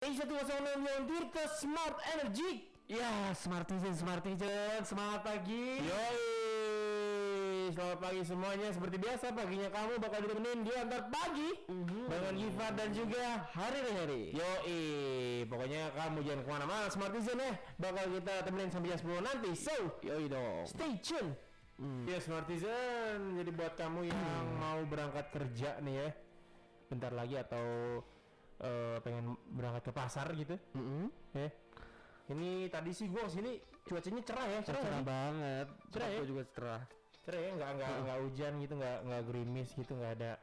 106 Tirta Smart Energy. Ya, Smartizen, semangat pagi. Yoi, selamat pagi semuanya. Seperti biasa paginya kamu bakal ditemenin di antar pagi dengan Giva dan juga Hari. Yoi, pokoknya kamu jangan kemana-mana Smartizen ya. Bakal kita temenin sampai jam 10 nanti. So, Yoi dong. stay tune. Ya Smartizen, jadi buat kamu yang mau berangkat kerja nih ya, bentar lagi atau pengen berangkat ke pasar gitu, ya. Ini tadi sih gua kesini cuacanya cerah ya, Cerah banget. Cerah ya? Aku juga cerah. cerah ya, nggak hujan gitu, nggak gerimis gitu, nggak ada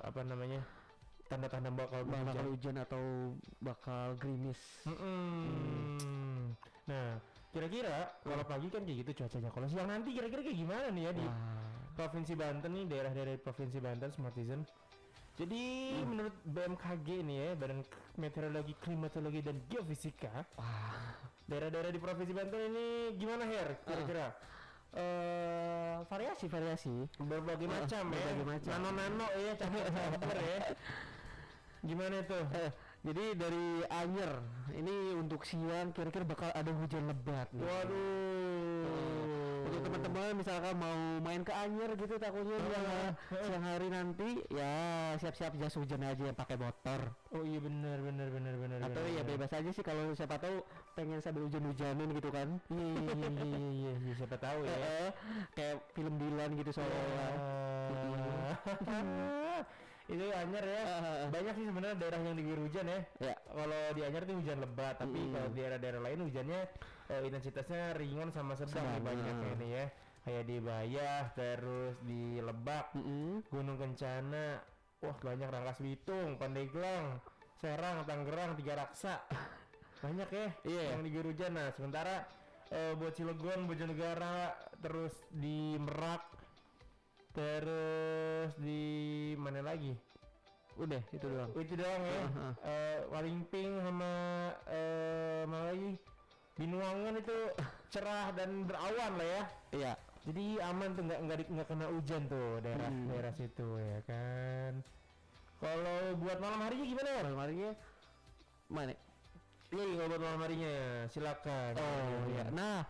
apa namanya tanda-tanda bakal Hujan atau bakal gerimis. Nah, kira-kira kalau pagi kan kayak gitu cuacanya. Kalau siang nanti kira-kira kayak gimana nih ya di Provinsi Banten nih, daerah-daerah Provinsi Banten, Smartizen. Jadi menurut BMKG nih ya, Badan Meteorologi, Klimatologi dan Geofisika, daerah-daerah di Provinsi Banten ini gimana Her? Kira-kira? Variasi. Berbagai macam ya, berbagai macam. nano ya, campur ya. Gimana itu? Jadi dari Anyer, ini untuk siang kira-kira bakal ada hujan lebat nih. Waduh. Untuk teman-teman misalkan mau main ke Anyer gitu takutnya siang hari nanti, ya siap-siap jas hujan aja yang pakai motor. Oh iya benar. Atau ya bebas aja sih kalau siapa tahu pengen sambil hujan-hujanin gitu kan. Iya, siapa tahu ya. Kayak film Dilan gitu soalnya. Itu Anyer ya. Banyak sih sebenarnya daerah yang diguyur hujan ya. Ya. Kalau di Anyer tuh hujan lebat, tapi kalau di daerah-daerah lain hujannya intensitasnya ringan sama sedang nih, banyak ya ini ya. Kayak di Bayah, terus di Lebak, Gunung Kencana, wah banyak, Rangkas Bitung, Pandeglang, Serang, Tangerang, Tiga Raksa. Banyak ya yang diguyur hujan. Nah, sementara buat Cilegon, Bojonegara, terus di Merak, terus di mana lagi? Udah itu doang. Itu doang ya. Walingping sama mana lagi? Binuangan itu cerah dan berawan lah ya. Iya. Jadi aman tuh, nggak kena hujan tuh daerah situ ya kan. Kalau buat malam harinya gimana ya? Malam harinya mana? Iya, kalau buat malam harinya silakan. Oh iya. Nah,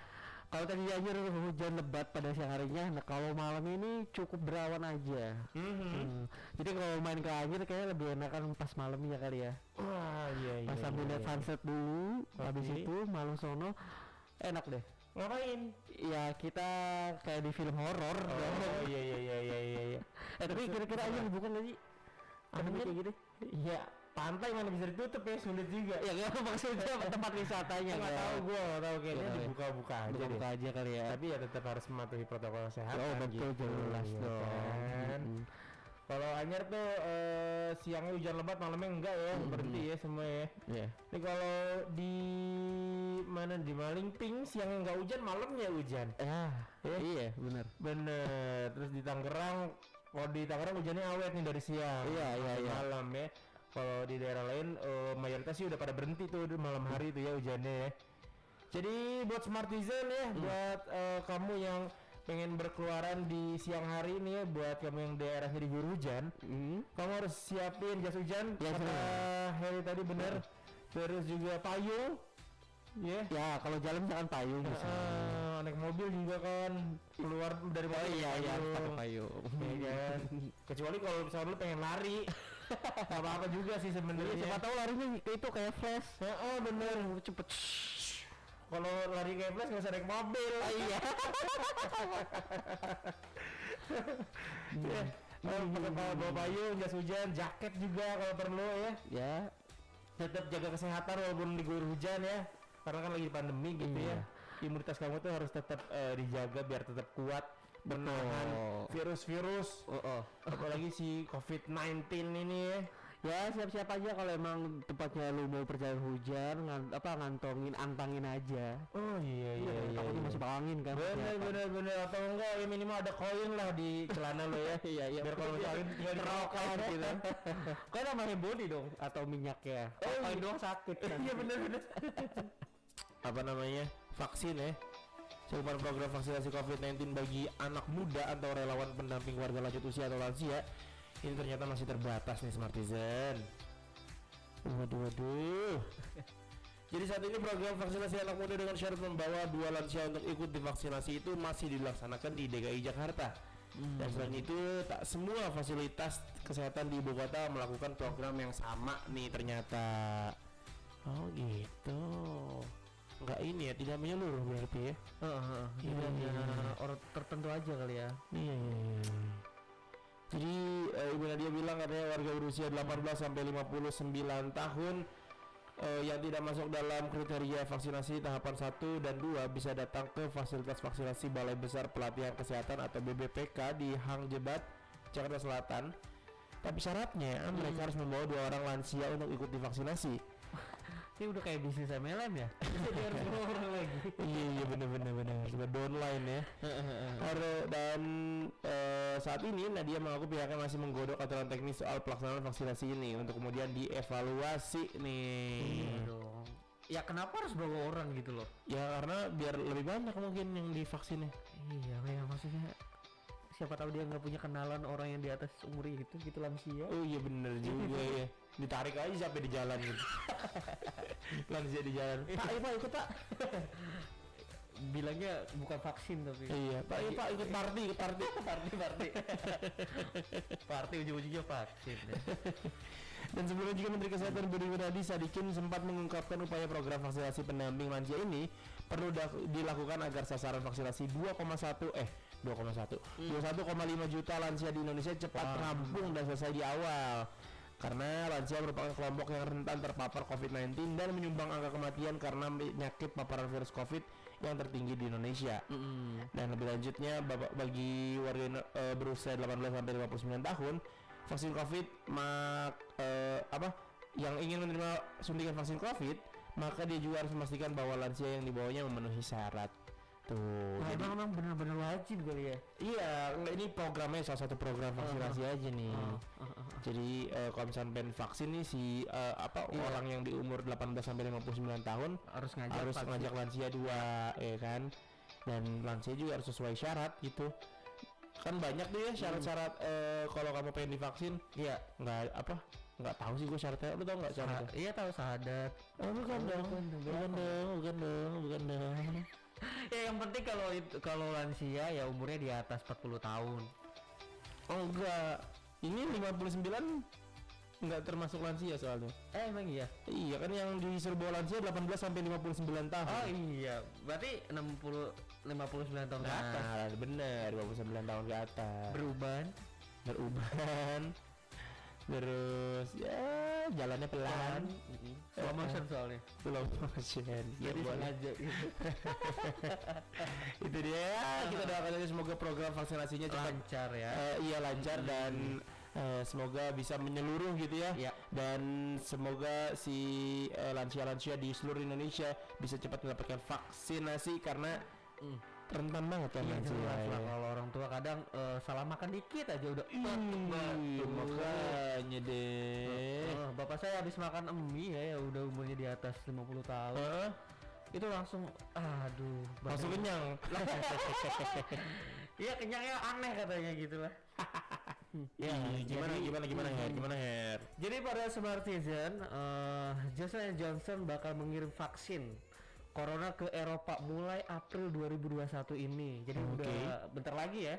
kalau tadi Anyer hujan lebat pada siang harinya, nah kalau malam ini cukup berawan aja. Jadi kalau main ke Anyer kayaknya lebih enakan pas malamnya kali ya. Wah iya. Pas sambil lihat sunset dulu, habis itu malam sono enak deh. Ngapain? Ya kita kayak di film horor. Oh iya. Tapi kira-kira Anyer bukan lagi? Anyer Kayak gitu. Iya, pantai mana bisa ditutup ya, sulit juga. Ya nggak maksudnya tempat wisatanya. Nggak tahu kayaknya dibuka-buka aja deh. Buka aja kali ya. Tapi ya tetap harus mematuhi protokol kesehatan. Oh betul, gitu, jelas ya dong. kan? Kalau Anyer tuh siangnya hujan lebat, malamnya enggak ya, berhenti ya semua ya. Iya. Ini kalau di mana, di Malingping siangnya enggak hujan, malamnya hujan. Iya benar. Bener. Terus di Tangerang, kalau di Tangerang hujannya awet nih dari siang. Iya. Malam ya. Kalau di daerah lain mayoritas sih udah pada berhenti tuh di malam hari tuh ya hujannya ya. Jadi buat Smartizen ya, buat kamu yang pengen berkeluaran di siang hari ini ya, buat kamu yang daerahnya diguyur hujan, kamu harus siapin jas hujan, kata Heri tadi bener. Terus juga payung. Ya. Ya kalau jalan misalkan payung bisa. Naik mobil juga kan keluar dari mobil. Iya pakai payung. Ya kan. Kecuali kalau misalnya lu pengen lari, nggak apa-apa juga sih sebenarnya. Siapa tahu larinya itu kayak flash. Bener. Cepet. Kalau lari kayak flash nggak usah naik mobil. Iya. Pakai bawa payung, jas hujan, jaket juga kalau perlu ya. Ya. Tetap jaga kesehatan walaupun diguyur hujan ya. Karena kan lagi pandemi gitu ya. Imunitas kamu tuh harus tetap dijaga biar tetap kuat menahan virus-virus. Apalagi si COVID-19 ini ya. Ya siap-siap aja kalau emang tempatnya lu mau perjalanan hujan, ngantongin antangin aja. Oh iya. Takutnya masuk angin kan. Bener atau enggak ya minimal ada koin lah di celana lo ya. Iya. Biar kalau misalnya tinggal di rokan gitu. Kok namanya body dong atau minyaknya? Koin doang sakit kan. Iya bener. Apa namanya? Vaksin ya. Cakupan program vaksinasi COVID-19 bagi anak muda atau relawan pendamping warga lanjut usia atau lansia ini ternyata masih terbatas nih Smartizen. Waduh. Jadi saat ini program vaksinasi anak muda dengan syarat membawa 2 lansia untuk ikut divaksinasi itu masih dilaksanakan di DKI Jakarta. Dan selain itu tak semua fasilitas kesehatan di ibu kota melakukan program yang sama nih ternyata. Oh gitu. Enggak ini ya, tidak menyeluruh berarti ya. Orang tertentu aja kali ya. Iya. Jadi Ibu Nadia bilang katanya warga berusia 18 sampai 59 tahun yang tidak masuk dalam kriteria vaksinasi tahapan 1 dan 2 bisa datang ke fasilitas vaksinasi Balai Besar Pelatihan Kesehatan atau BBPK di Hang Jebat, Jakarta Selatan. Tapi syaratnya mereka harus membawa 2 orang lansia untuk ikut divaksinasi. Ini udah kayak bisnis MLM ya. Jadi harus bawa orang lagi. Iya benar sebagai online ya. Dan saat ini Nadia mengaku pihaknya masih menggodok aturan teknis soal pelaksanaan vaksinasi ini untuk kemudian dievaluasi nih. Iya dong. Ya kenapa harus bawa orang gitu loh? Ya karena biar lebih banyak mungkin yang divaksinnya. Iya, ya maksudnya siapa tahu dia nggak punya kenalan orang yang di atas umur itu gitu lansia. Oh iya bener juga ya. Ditarik aja sampai di jalan gitu. Lansia di jalan. Pak ikut pak. Bilangnya bukan vaksin tapi. Iya pak ikut party. Party ujung-ujungnya vaksin ya. Dan sebelumnya juga Menteri Kesehatan Budi Gunadi Sadikin sempat mengungkapkan upaya program vaksinasi pendamping lansia ini perlu dilakukan agar sasaran vaksinasi 21,5 juta lansia di Indonesia cepat rampung dan selesai di awal. Karena lansia merupakan kelompok yang rentan terpapar COVID-19 dan menyumbang angka kematian karena penyakit paparan virus COVID yang tertinggi di Indonesia. Dan lebih lanjutnya bagi warga berusia 18 sampai 59 tahun vaksin COVID yang ingin menerima suntikan vaksin COVID, maka dia juga harus memastikan bahwa lansia yang dibawanya memenuhi syarat. Tuh. Nah, jadi emang benar-benar wajib kali ya. Iya, ini programnya salah satu program vaksinasi aja nih. Jadi kalau misalnya pengen vaksin nih orang yang di umur 18 sampai 59 tahun harus ngajak lansia 2 ya kan. Dan lansia juga harus sesuai syarat gitu. Kan banyak tuh ya syarat-syarat kalau kamu pengen divaksin. Iya, nggak tahu sih gue syaratnya. Lu tau nggak syaratnya? Iya tahu syahadat. Oh bukan dong. Ya yang penting kalau lansia ya umurnya di atas 40 tahun. Oh enggak. Ini 59 enggak termasuk lansia soalnya. Emang iya? Iya kan yang disuruh bawa lansia 18 sampai 59 tahun. Oh iya. Berarti 59 tahun ke atas. Nah, bener 59 tahun ke atas. Beruban. Terus ya jalannya pelan. Slow motion soalnya. Slow motion. Jadi sengaja gitu. Itu dia. Kita doakan aja semoga program vaksinasinya cepat Lancar ya. Iya lancar dan semoga bisa menyeluruh gitu ya. Dan semoga si lansia-lansia di seluruh Indonesia bisa cepat mendapatkan vaksinasi karena rentan banget kan lansia. Kalau orang tua kadang salah makan dikit aja udah makanya deh. Bapak saya habis makan mie ya udah umurnya di atas 50 tahun. Itu langsung langsung kenyang. Iya kenyangnya aneh katanya gitu lah. Ya, gimana Her? Jadi pada Smart Citizen, Johnson & Johnson bakal mengirim vaksin Corona ke Eropa mulai April 2021 ini. Jadi udah bentar lagi ya.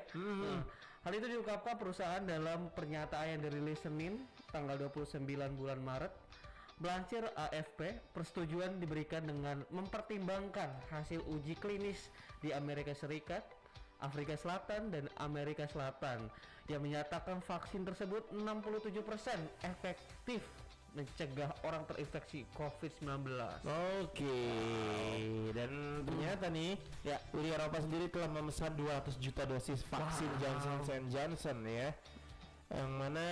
Hal itu diungkapkan perusahaan dalam pernyataan yang dirilis Senin tanggal 29 bulan Maret. Melansir AFP, persetujuan diberikan dengan mempertimbangkan hasil uji klinis di Amerika Serikat, Afrika Selatan dan Amerika Selatan yang menyatakan vaksin tersebut 67% efektif mencegah orang terinfeksi COVID-19. Oke. Dan ternyata nih Uni Eropa sendiri telah memesan 200 juta dosis vaksin Johnson & Johnson ya. Yang mana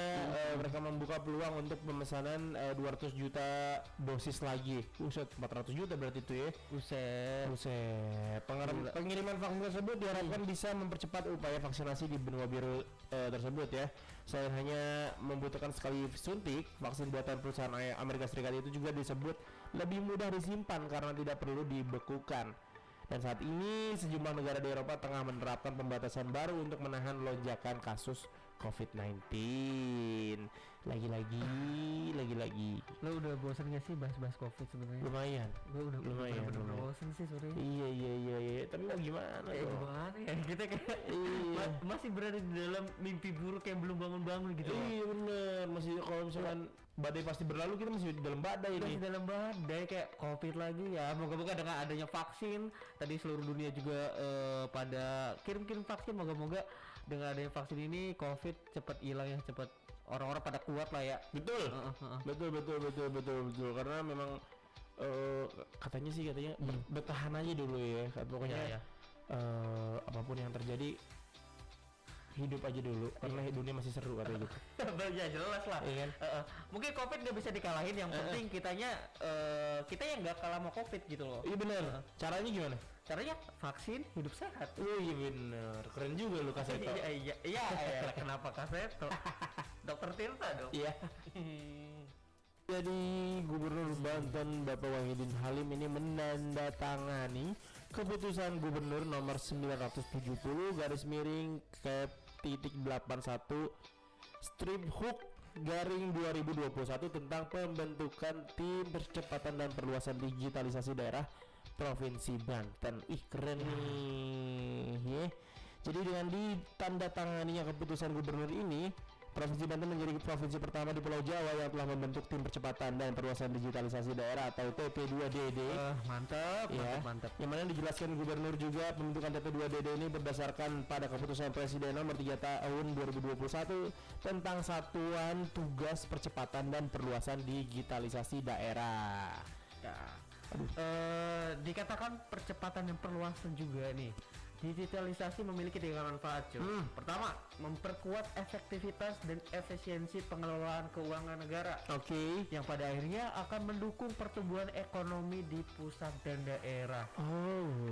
mereka membuka peluang untuk pemesanan 200 juta dosis lagi. 400 juta berarti itu ya. Pengiriman vaksin tersebut diharapkan bisa mempercepat upaya vaksinasi di benua biru tersebut ya. Selain hanya membutuhkan sekali suntik, vaksin buatan perusahaan Amerika Serikat itu juga disebut lebih mudah disimpan karena tidak perlu dibekukan. Dan saat ini sejumlah negara di Eropa tengah menerapkan pembatasan baru untuk menahan lonjakan kasus COVID-19. Lagi-lagi. Lo udah bosan gak sih bahas COVID sebenarnya? Lumayan. Gue udah Lumayan. bosan sih sebenarnya. Iya. Tapi mau gimana Ya dong? gimana ya, kita kayak Iya. masih berada di dalam mimpi buruk yang belum bangun-bangun gitu loh. Iya bener. Masih kalau misalkan badai pasti berlalu, kita masih di dalam badai Masih ini. dalam badai kayak COVID lagi ya. Moga-moga dengan adanya vaksin, tadi seluruh dunia juga pada kirim vaksin. Moga-moga dengan adanya vaksin ini COVID cepat hilang, yang cepat orang-orang pada kuat lah ya. Betul. Betul. Karena memang katanya bertahan aja dulu ya. Pokoknya Ya. apapun yang terjadi hidup aja dulu karena dunia masih seru katanya gitu. Ya jelas lah. Iya kan? Mungkin COVID nggak bisa dikalahin, yang penting kita yang nggak kalah sama COVID gitu loh. Iya benar. Caranya gimana? Caranya vaksin, hidup sehat. Oh iya benar. Keren juga lu Kaseto. Iya, kenapa Kaseto? Dokter Tirta dong. Iya. Jadi Gubernur Banten Bapak Wahidin Halim ini menandatangani keputusan Gubernur nomor 970 garis miring /81 strip hook garing 2021 tentang pembentukan tim percepatan dan perluasan digitalisasi daerah Provinsi Banten. Ih keren nih ya. Jadi dengan ditandatanganinya keputusan gubernur ini, Provinsi Banten menjadi provinsi pertama di Pulau Jawa yang telah membentuk tim percepatan dan perluasan digitalisasi daerah atau TP2DD. Mantap. Yang mana dijelaskan gubernur juga pembentukan TP2DD ini berdasarkan pada keputusan Presiden nomor 3 tahun 2021 tentang satuan tugas percepatan dan perluasan digitalisasi daerah. Ya. Dikatakan percepatan dan perluasan juga nih. Digitalisasi memiliki tiga manfaat, cuy. Pertama, memperkuat efektivitas dan efisiensi pengelolaan keuangan negara. Oke. Yang pada akhirnya akan mendukung pertumbuhan ekonomi di pusat dan daerah.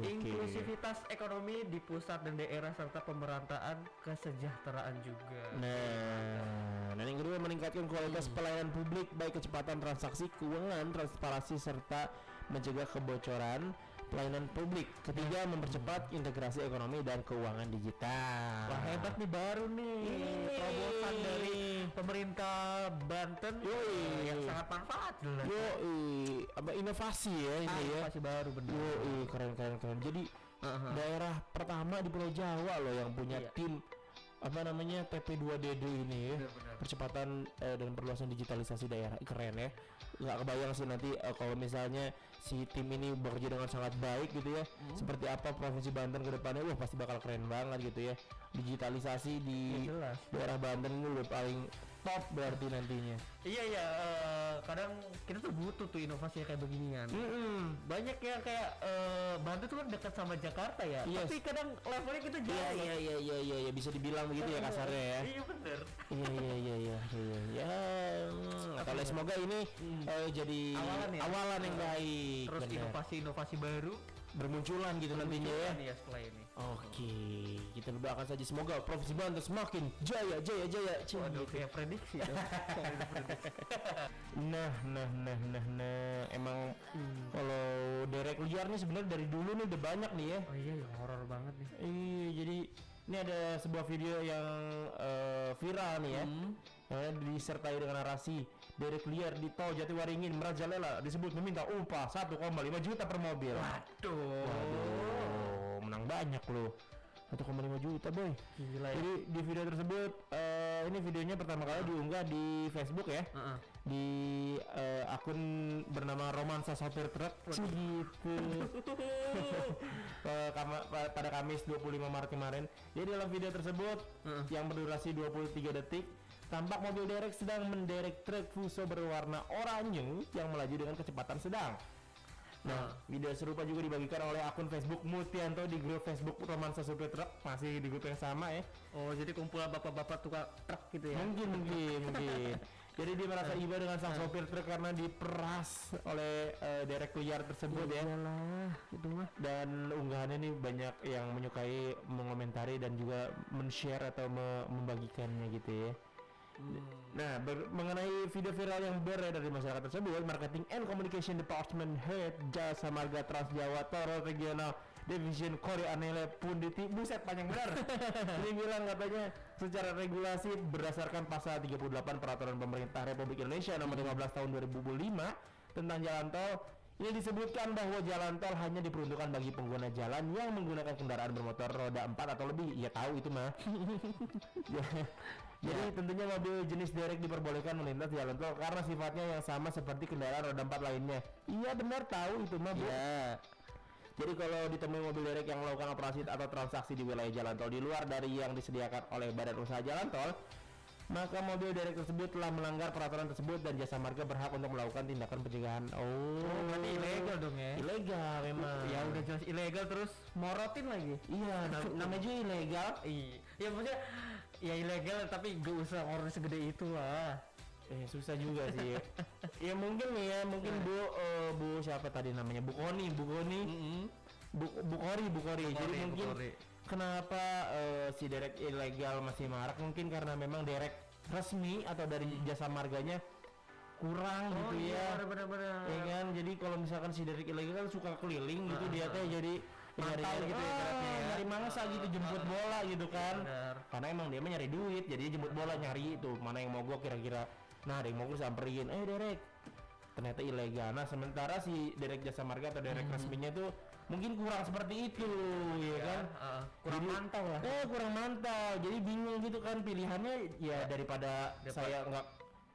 Inklusivitas ekonomi di pusat dan daerah serta pemerataan kesejahteraan juga. Nah, dan yang kedua meningkatkan kualitas pelayanan publik baik kecepatan transaksi keuangan, transparansi serta mencegah kebocoran pelayanan publik. Ketiga, mempercepat integrasi ekonomi dan keuangan digital. Wah hebat nih, baru nih terobosan dari pemerintah Banten. Yang sangat manfaat jelas. Inovasi ya ini ya. Inovasi baru bener. Keren. Jadi daerah pertama di Pulau Jawa loh yang punya tim TP2DD ini ya. Bener. Percepatan dan perluasan digitalisasi daerah. Keren ya. Nggak kebayang sih nanti kalau misalnya si tim ini bekerja dengan sangat baik gitu ya. Seperti apa Provinsi Banten ke depannya, wah pasti bakal keren banget gitu ya. Digitalisasi di daerah Banten ini udah paling top berarti nantinya. Iya, kadang kita tuh butuh tuh inovasi kayak beginian. Banyak yang kayak Banten tuh kan dekat sama Jakarta ya. Tapi kadang levelnya kita jauh. Iya, bisa dibilang begitu ya kasarnya ya. Iya bener. Iya. Kalau semoga ini jadi awalan yang baik. Terus inovasi baru bermunculan gitu nantinya ya. Iya setelah ini. Oke, kita doakan saja semoga Provinsi Banten semakin jaya. Waduh, kayak prediksi dong. Nah, emang kalau derek liar nih sebenarnya dari dulu nih udah banyak nih ya. Oh iya, horor banget nih. Iya, jadi ini ada sebuah video yang viral nih ya. Yang disertai dengan narasi derek liar di tol Jatiwaringin merajalela disebut meminta upah 1,5 juta per mobil. Waduh, menang banyak loh. 1,5 juta boy. Gila ya. Jadi di video tersebut ini videonya pertama kali diunggah di Facebook ya. Di akun bernama Romansa Sopir Truk gitu. Pada Kamis 25 Maret kemarin. Jadi dalam video tersebut yang berdurasi 23 detik tampak mobil derek sedang menderek truk Fuso berwarna oranye yang melaju dengan kecepatan sedang. Nah, video serupa juga dibagikan oleh akun Facebook Mutianto di grup Facebook Romansa Sopir Truk, masih di grup yang sama ya. Oh, jadi kumpulan bapak-bapak tukang truk gitu ya. Mungkin. Jadi dia merasa iba dengan sang sopir truk karena diperas oleh derek liar tersebut ya. Iyalah, itu mah. Dan unggahannya nih banyak yang menyukai, mengomentari dan juga men-share atau membagikannya gitu ya. Nah, mengenai video viral yang beredar di masyarakat tersebut, Marketing and Communication Department Head Jasa Marga Trans Jawa Toro Regional Division Korea Anele Punditi, buset panjang benar. Ini bilang katanya secara regulasi berdasarkan pasal 38 Peraturan Pemerintah Republik Indonesia nomor 15 tahun 2005 tentang jalan tol. Ini disebutkan bahwa jalan tol hanya diperuntukkan bagi pengguna jalan yang menggunakan kendaraan bermotor roda 4 atau lebih. Ya tahu itu mah. Jadi tentunya mobil jenis derek diperbolehkan melintas jalan tol karena sifatnya yang sama seperti kendaraan roda 4 lainnya. Iya benar, tahu itu mah, Bu. Ya. Jadi kalau ditemui mobil derek yang melakukan operasi atau transaksi di wilayah jalan tol di luar dari yang disediakan oleh Badan Usaha Jalan Tol, maka mobil derek tersebut telah melanggar peraturan tersebut dan Jasa Marga berhak untuk melakukan tindakan pencegahan. Berarti ilegal dong ya? Ilegal memang. Ya udah jelas ilegal terus morotin lagi. Iya, namanya juga ilegal. Iya. Ya maksudnya ya ilegal tapi gak usah orang segede itu lah. Susah juga sih. Ya mungkin nih ya, mungkin Bu siapa tadi namanya? Bu Koni. Bu Kori. Jadi mungkin kenapa si derek ilegal masih marak? Mungkin karena memang derek resmi atau dari Jasa Marganya kurang gitu ya. Benar-benar. Ya kan, jadi kalau misalkan si derek ilegal kan suka keliling gitu dia teh jadi mantau gitu ya ibaratnya ya. nyari mangsa gitu, jemput bola gitu kan. Benar. Karena emang dia mah nyari duit, jadi dia jemput bola nyari itu mana yang mogok kira-kira. Nah, ada yang mogok samperin, derek. Ternyata ilegal. Nah, sementara si derek Jasa Marga atau derek resminya tuh mungkin kurang seperti itu, ya kan? Kurang Jadi, mantau lah. Kurang mantau. Jadi bingung gitu kan pilihannya ya daripada saya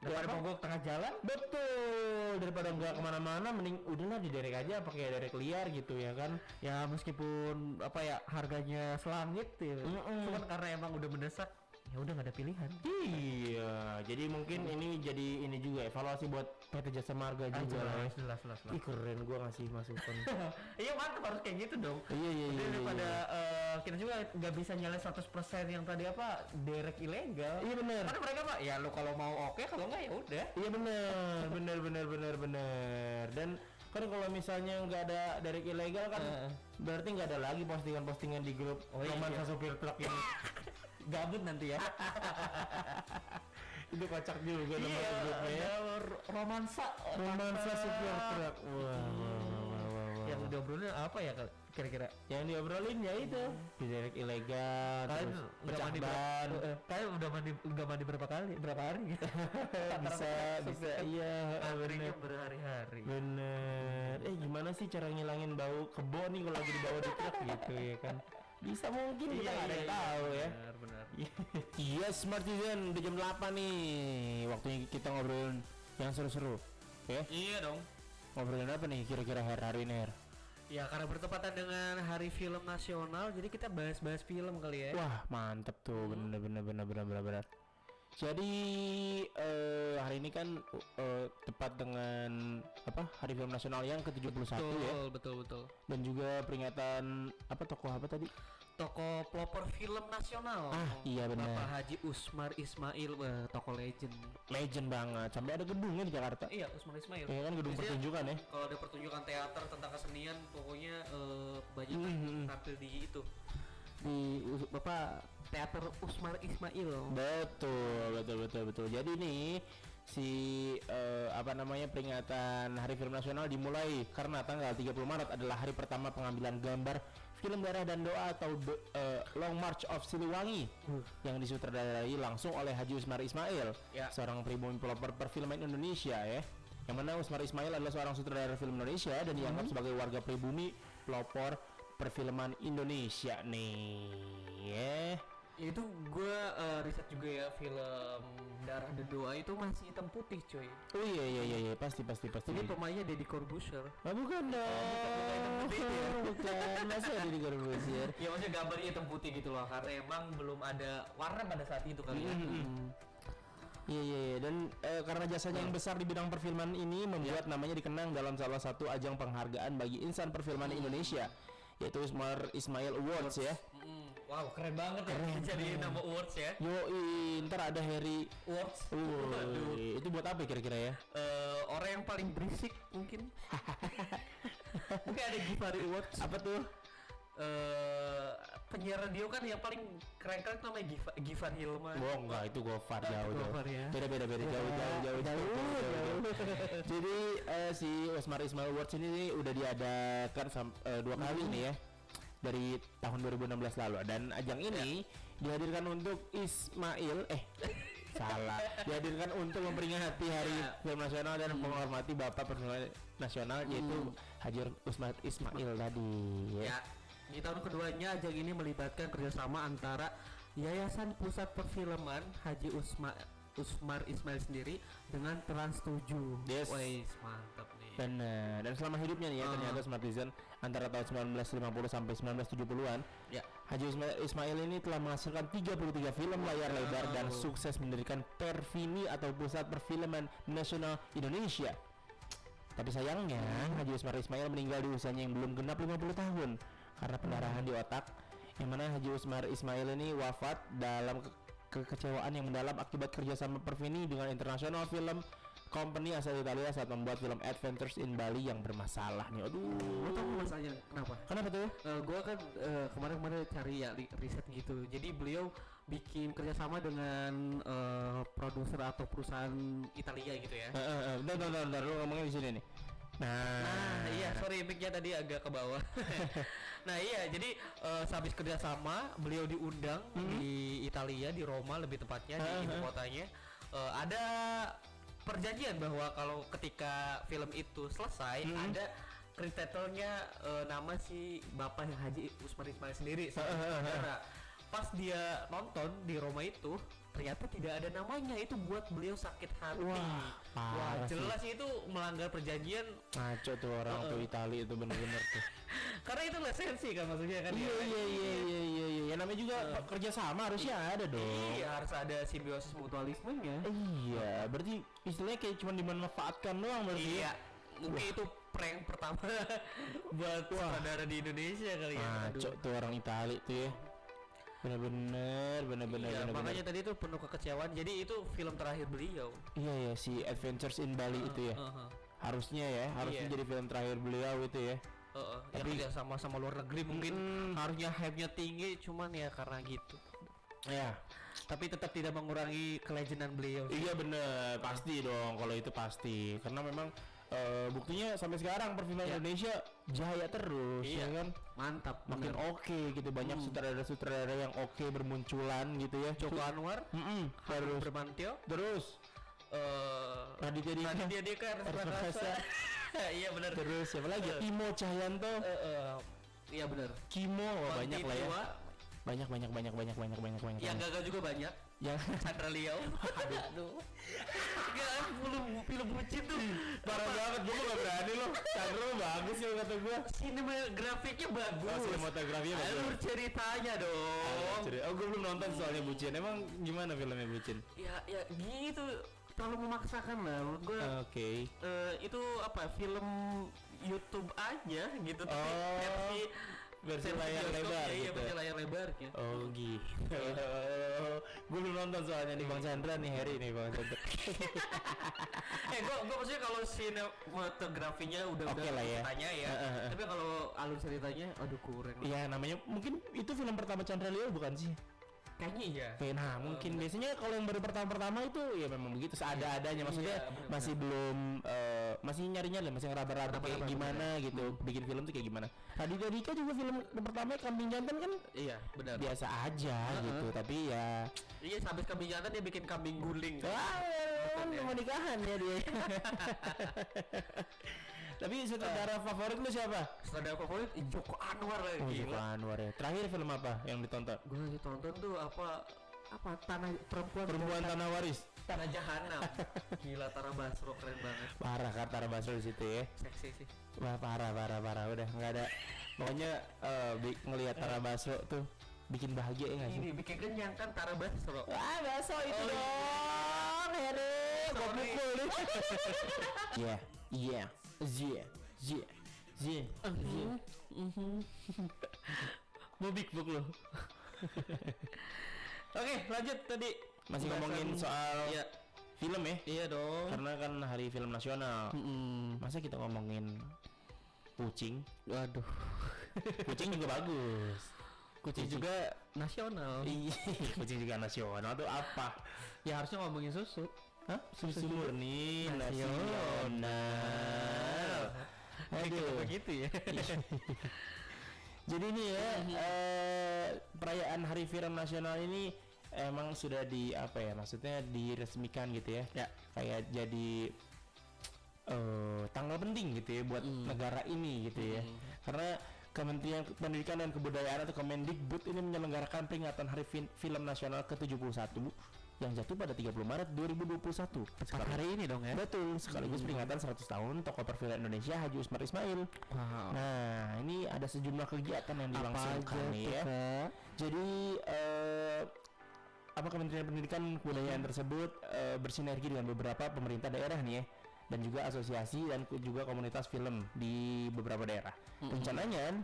daripada mogok tengah jalan. Betul. Daripada nggak kemana-mana, mending udahlah di derek aja pakai derek liar gitu ya kan? Ya meskipun apa ya harganya selangit ya. Cuman karena emang udah mendesak, ya udah nggak ada pilihan. Iya, jadi mungkin ini jadi ini juga evaluasi buat PT Jasa Marga juga lah. Jelas. Ih keren gua ngasih masukan. Iya mantap, harus kayak gitu dong. Iya. Daripada kita juga nggak bisa nyalain 100% yang tadi apa derek ilegal. Iya benar. Karena mereka pak, ya lu kalau mau oke, kalau nggak ya udah. Iya benar. Dan kan kalau misalnya nggak ada derek ilegal kan berarti nggak ada lagi postingan-postingan di grup romansa sopir truk yang gabut nanti ya. itu kocak juga nama Iya, grupnya ya. romansa Sopir truk. Wah. Yang diobrolin apa ya kira-kira? Yang diobrolin ya itu derek ilegal, Kalian terus nggak pecah mandi ban. kalian udah nggak mandi berapa hari gitu? bisa iya Antrinya berhari-hari. bener. Gimana sih cara ngilangin bau kebo nih kalau lagi dibawa di truk gitu ya kan? Bisa mungkin kita nggak ada yang tahu ya. Benar. Iya Smartizen udah jam 8 nih, waktunya kita ngobrolin yang seru-seru ya. Iya dong. Ngobrolin apa nih kira-kira hari ini? Ya karena bertepatan dengan Hari Film Nasional, jadi kita bahas-bahas film kali ya. Wah mantep tuh, bener. Jadi hari ini kan tepat dengan Hari Film Nasional yang ke-71 ya. Betul. Dan juga peringatan tokoh apa tadi? Tokoh pelopor film nasional. Iya benar. Bapak Haji Usmar Ismail, tokoh legend Banget. Sampai ada gedungnya di Jakarta. Iya, Usmar Ismail. Ya kan gedung pertunjukan ya. Kalau ada pertunjukan teater tentang kesenian, pokoknya banyak tampil di itu. Di Bapak Teater Usmar Ismail. Betul. Jadi nih si peringatan Hari Film Nasional dimulai karena tanggal 30 Maret adalah hari pertama pengambilan gambar film Darah dan Doa atau Long March of Siliwangi yang disutradarai langsung oleh Haji Usmar Ismail, seorang pribumi pelopor perfilman Indonesia ya. Yang mana Usmar Ismail adalah seorang sutradara film Indonesia dan dianggap sebagai warga pribumi pelopor perfilman Indonesia nih ya. Itu gue riset juga ya, film Darah dan Doa itu masih hitam putih coy. Oh iya pasti. Jadi pemainnya Deddy Corbuzier. Bukan dong. Bukan. Masa Deddy Corbuzier? Ya maksudnya gambarnya hitam putih gitu loh, karena emang belum ada warna pada saat itu kali ya. Iya. Dan karena jasanya yang besar di bidang perfilman ini membuat namanya dikenang dalam salah satu ajang penghargaan bagi insan perfilman Indonesia, yaitu Usmar Ismail Awards ya. Wow, keren banget ya jadi nama awards ya. Ntar ada Harry Awards. Itu buat apa kira-kira ya? Orang yang paling berisik mungkin. Mungkin ada Givari Awards. Apa tuh? Penyiar radio kan yang paling keren namanya Gifar Hilman. Oh enggak, itu Gofar jauh. Ya. Beda jauh. Jadi si Usmar Ismail Awards ini udah diadakan 2 kali nih ya, dari tahun 2016 lalu, dan ajang ini dihadirkan untuk salah. Dihadirkan untuk memperingati Hari Film Nasional dan menghormati Bapak Perfilman Nasional yaitu Haji Ismail tadi. Ya. Di tahun keduanya ajang ini melibatkan kerjasama antara Yayasan Pusat Perfilman Haji Usmar Ismail sendiri dengan Trans 7. Yes. Wih, mantap nih. Benar. Dan selama hidupnya nih ya ternyata Smartisan antara tahun 1950 sampai 1970-an, Ya. Haji Ismail ini telah menghasilkan 33 film layar lebar dan sukses mendirikan Perfini atau Pusat Perfilman Nasional Indonesia. Tapi sayangnya Haji Ismail meninggal di usianya yang belum genap 50 tahun karena pendarahan di otak, yang mana Haji Ismail ini wafat dalam kekecewaan yang mendalam akibat kerjasama Perfini dengan International Film Company asal Italia saat membuat film Adventures in Bali yang bermasalah nih. Aduh, Lo tau masalahnya kenapa? kenapa tuh? Gua kan kemarin cari ya riset gitu. Jadi beliau bikin kerjasama dengan produser atau perusahaan Italia gitu ya. Bentar, lu ngomongnya di sini nih. Nah, iya, sorry mic-nya tadi agak ke bawah. Nah, iya, jadi sehabis kerjasama beliau diundang di Italia, di Roma lebih tepatnya di ibu kotanya. Ada perjanjian bahwa kalau ketika film itu selesai ada kriteria nama si Bapak Haji Usmar Ismail sendiri saudara. Pas dia nonton di Roma itu ternyata tidak ada namanya, itu buat beliau sakit hati. Wah, jelas sih itu melanggar perjanjian. Ngaco tuh orang tuh Itali itu bener-bener tuh. Karena itu lisensi kan maksudnya kan. Iya. Ya namanya juga kerja sama harusnya ada dong. Iya, harus ada simbiosis mutualismenya. Iya, berarti istilahnya kayak cuma dimanfaatkan doang berarti. Iya. Mungkin itu prank pertama buat sutradara di Indonesia kali ya. Ngaco tuh orang Itali tuh ya. Bener-bener. Makanya tadi itu penuh kekecewaan. Jadi itu film terakhir beliau. Iya si Adventures in Bali itu ya. Harusnya jadi film terakhir beliau itu ya. Tapi ya sama luar negeri mungkin harusnya hype-nya tinggi, cuman ya karena gitu. Ya. Tapi tetap tidak mengurangi kelejenan beliau. Iya bener, pasti dong kalau itu pasti. Karena memang buktinya sampai sekarang perfilman Indonesia jaya terus, ya kan? Mantap. Makin oke gitu, banyak sutradara-sutradara yang oke bermunculan gitu ya. Joko Anwar, Terus Bramantyo, terus Raditya Dika, Prakasa. Iya benar. Terus siapa lagi? Timo Cahyanto. Iya benar. Kimo banyak lah ya. Banyak. Yang gagal juga banyak. Yang Chandra Liao. Aduh. Film bucin tuh parah banget, gue gak berani loh. Chandra bagus ya kata gue. Sinematografiknya bagus. Sinematografinya bagus. Alur ceritanya dong. Gue belum nonton soalnya bucin. Emang gimana filmnya bucin? Ya gitu. Terlalu memaksakan lah menurut gue. Oke. Itu apa? Film YouTube aja gitu. Tapi versi layar lebar iya, gitu. versi layar lebar gitu. Oh gitu. Gue belum nonton soalnya nih Bang Chandra nih Harry nih Bang Chandra. Gue maksudnya kalau sinematografinya udah lah ya. Tanya ya. Tapi kalau alur ceritanya aduh kurang. Iya namanya mungkin itu film pertama Chandra Leo bukan sih? Kayaknya iya. Nah mungkin biasanya kalau yang baru pertama itu ya memang begitu seadanya maksudnya bener, masih belum masih nyari-nyari masih ngeraba-raba kayak gimana gitu bikin film tuh kayak gimana. Raditya Dika juga film pertama Kambing Jantan kan iya benar biasa aja gitu tapi ya iya habis Kambing Jantan dia bikin Kambing Guling. Mau nikahan ya dia. Tapi sutradara favorit lu siapa? Sutradara favorit Joko Anwar lagi. Joko Anwar ya. Terakhir film apa yang ditonton? Gue lagi tonton tuh apa Tanah Perempuan Tanah Waris. Tanah Jahanam. Gila, Tara Basro keren banget. Parah kan Tara Basro di situ ya. Seksi sih. Wah parah udah nggak ada. Pokoknya ngelihat Tara Basro tuh bikin bahagia ya nggak sih? Ini bikin kenyang kan Tara Basro. Basro itu dong. Heri, gua pukul nih. Iya. Mau big book lo. Oke, lanjut tadi masih ngomongin soal film ya? Iya dong. Karena kan Hari Film Nasional. Masa kita ngomongin kucing? Waduh. Kucing juga bagus. Kucing juga nasional. Iya, kucing juga nasional tuh apa? Ya harusnya ngomongin susu. Hah? Susu murni nasional. Aduh, begitu ya. Jadi nih ya, perayaan Hari Film Nasional ini emang sudah maksudnya diresmikan gitu ya. Ya. Kayak jadi tanggal penting gitu ya buat negara ini gitu ya. Karena Kementerian Pendidikan dan Kebudayaan atau Kemendikbud ini menyelenggarakan peringatan Hari Film Nasional ke-71 yang jatuh pada 30 Maret 2021. Tepat hari ini dong ya. Betul, sekaligus peringatan 100 tahun tokoh perfilman Indonesia Haji Usmar Ismail. Wow. Nah, ini ada sejumlah kegiatan yang dilangsungkan nih ya. Jadi Kementerian Pendidikan dan Kebudayaan tersebut bersinergi dengan beberapa pemerintah daerah nih ya, dan juga asosiasi dan juga komunitas film di beberapa daerah. Rencananya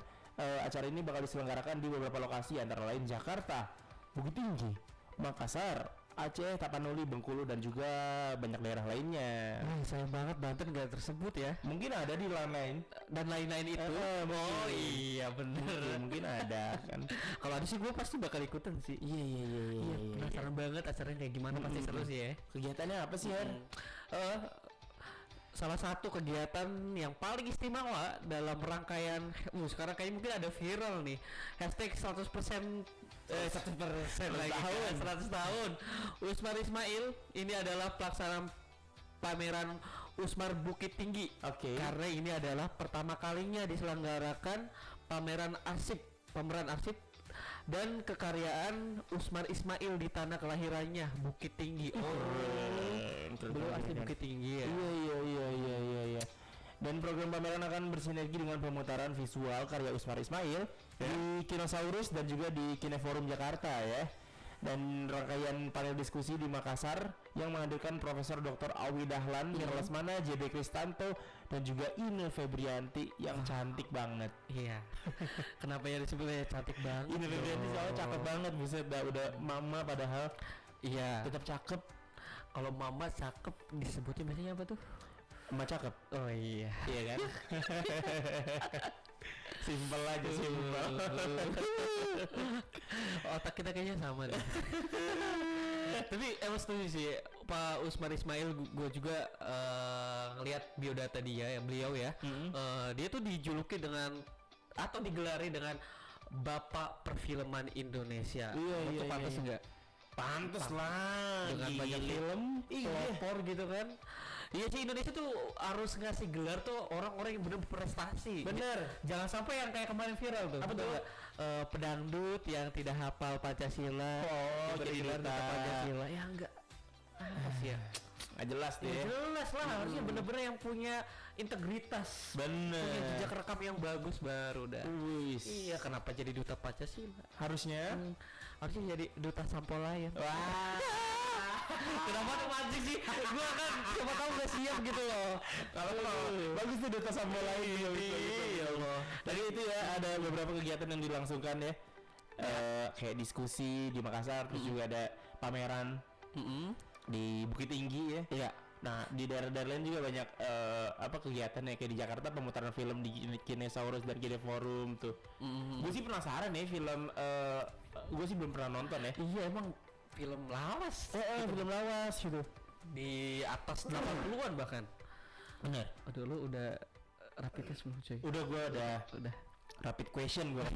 acara ini bakal diselenggarakan di beberapa lokasi antara lain Jakarta, Bukit Tinggi, Makassar, Aceh, Tapanuli, Bengkulu dan juga banyak daerah lainnya. Sayang banget Banten gak tersebut ya. Mungkin ada di lain-lain Dan lain-lain itu. Oh iya bener. mungkin ada kan. Kalau ada sih gue pasti bakal ikutan sih. Iya. Penasaran banget acaranya kayak gimana, pasti seru sih ya. Kegiatannya apa sih, Her? Salah satu kegiatan yang paling istimewa dalam rangkaian sekarang kayaknya mungkin ada viral nih hashtag 100% 100% lagi 100 tahun Usmar Ismail. Ini adalah pelaksanaan pameran Usmar Bukit Tinggi. Oke. Karena ini adalah pertama kalinya diselenggarakan pameran arsip dan kekaryaan Usmar Ismail di tanah kelahirannya Bukit Tinggi. Belum asli Bukit Tinggi ya. Iya. Dan program pameran akan bersinergi dengan pemutaran visual karya Usmar Ismail di Kinosaurus dan juga di Kineforum Jakarta ya. Dan rangkaian panel diskusi di Makassar yang menghadirkan Profesor Dr. Awi Dahlan, Mira Lesmana, JB Kristanto dan juga Ine Febrianti yang cantik banget. Iya. Kenapa ya disebutnya cantik banget? Ine Febrianti soalnya cakep banget, buset udah mama padahal. Iya. Tetap cakep. Kalau mama cakep disebutnya biasanya apa tuh? Emak cakep. Oh iya. Iya kan? Simpel aja, simpel. Otak kita kayaknya sama deh. Tapi emang setuju sih Pak Usmar Ismail. Gue juga ngelihat biodata dia yang beliau ya. Dia tuh dijuluki dengan atau digelari dengan Bapak Perfilman Indonesia. Iya. Pantas enggak? Pantes lah. Dengan banyak film, pelopor gitu kan. Iya sih, Indonesia tuh harus ngasih gelar tuh orang-orang yang benar berprestasi. Bener. Jangan sampai yang kayak kemarin viral tuh. Apa tuh? Pedangdut yang tidak hafal Pancasila. Jadi gelar duta. Pancasila. Ya enggak. Apa sih ya? Nggak jelas deh. Ya, jelas lah, harusnya bener-bener yang punya integritas. Bener. Punya jejak rekam yang bagus baru dah. Wis. Iya, kenapa jadi duta Pancasila? Harusnya. Harusnya jadi duta Sampolayan. Wah. Kenapa tuh mancing sih? Gua kan siapa tahu gak siap gitu loh. Kalau bagus tuh duta Sampol lain. Iya Allah. Tadi itu ya ada beberapa kegiatan yang dilangsungkan ya. Kayak diskusi di Makassar, terus juga ada pameran di Bukit Tinggi ya. Iya. Nah di daerah-daerah lain juga banyak kegiatan ya, kayak di Jakarta pemutaran film di Kinesaurus dan Kineforum tuh. Gue sih penasaran ya film, gue sih belum pernah nonton ya. Iya emang film lawas. Film lawas gitu. Di atas 80-an bahkan. Bener. Aduh lu udah rapid test belum cuy? Udah gue udah rapid question gue.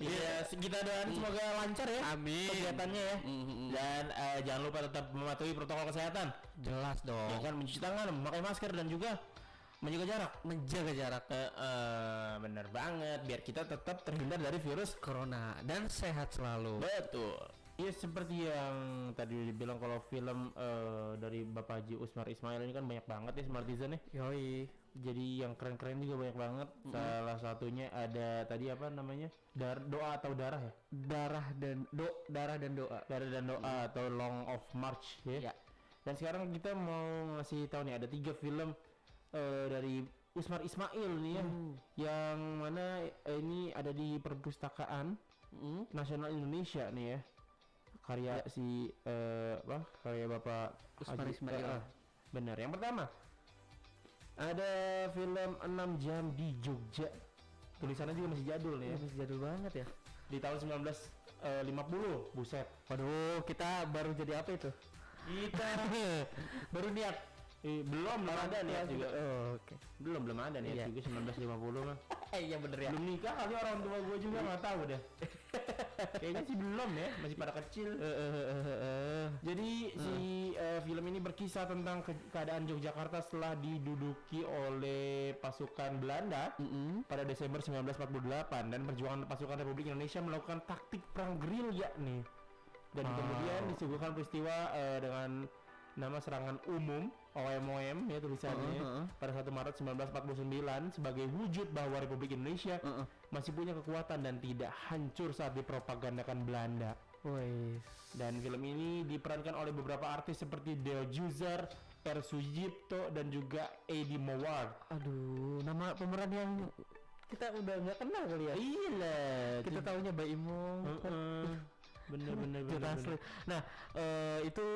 Iya, kita doain semoga lancar ya. Amin. Kegiatannya ya. Dan jangan lupa tetap mematuhi protokol kesehatan. Jelas dong. Ya kan, mencuci tangan, memakai masker dan juga menjaga jarak. Menjaga jarak. Bener banget, biar kita tetap terhindar dari virus Corona dan sehat selalu. Betul. Iya, seperti yang tadi dibilang, kalau film dari Bapak Haji Usmar Ismail ini kan banyak banget ya Smartizen ya. Yoi. Jadi yang keren-keren juga banyak banget. Salah satunya ada tadi apa namanya? Doa atau darah ya? Darah dan doa. Darah dan doa atau Long of March ya. Ya. Dan sekarang kita mau ngasih tahu nih ada 3 film dari Usmar Ismail nih ya. Yang mana ini ada di Perpustakaan Nasional Indonesia nih ya. Karya si karya Bapak Usmar Ismail. Benar. Yang pertama ada film 6 jam di Jogja. Tulisannya juga masih jadul nih ya. Masih jadul banget ya. Di tahun 1950. Buset. Waduh, kita baru jadi apa itu? Kita Baru niat Belum ada niat juga. Oh, oke. Belum ada niat Iya. juga 1950 mah. Iya bener ya. Belum nikah kali orang tua gue juga nggak tahu deh. Kayaknya sih belum ya, masih pada kecil. Jadi si film ini berkisah tentang keadaan Yogyakarta setelah diduduki oleh pasukan Belanda pada Desember 1948 dan perjuangan pasukan Republik Indonesia melakukan taktik perang gerilya nih. Dan kemudian disuguhkan peristiwa dengan nama serangan umum OMOM ya tulisannya pada 1 Maret 1949 sebagai wujud bahwa Republik Indonesia masih punya kekuatan dan tidak hancur saat dipropagandakan Belanda. Wih. Dan film ini diperankan oleh beberapa artis seperti Del Juzar, R. Sujipto dan juga Eddie Mowat. Aduh, nama pemeran yang kita udah nggak kenal kali ya. Iya lah, Kita tahunya Mbak Imong. bener. Nah, itu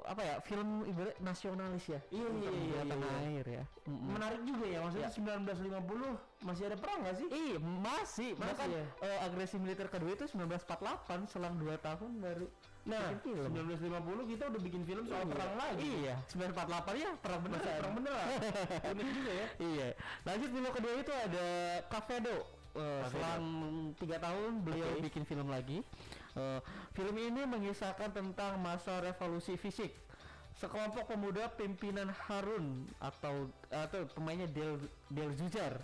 apa ya? Film ibarat nasionalis ya. Iya. Tanah air ya. Menarik juga ya, maksudnya 1950 masih ada perang nggak sih? Iya, masih. Bahkan ya? agresi militer kedua itu 1948, selang 2 tahun baru Nah, bikin film. 1950 kita udah bikin film soal perang lagi. Iya, 1948 ya perang beneran. Perang bener lah. Unik juga ya. Iya. Lanjut film kedua itu ada Kavedo. Selang 3 tahun beliau bikin film lagi. Film ini mengisahkan tentang masa revolusi fisik. Sekelompok pemuda pimpinan Harun atau pemainnya Del Juzar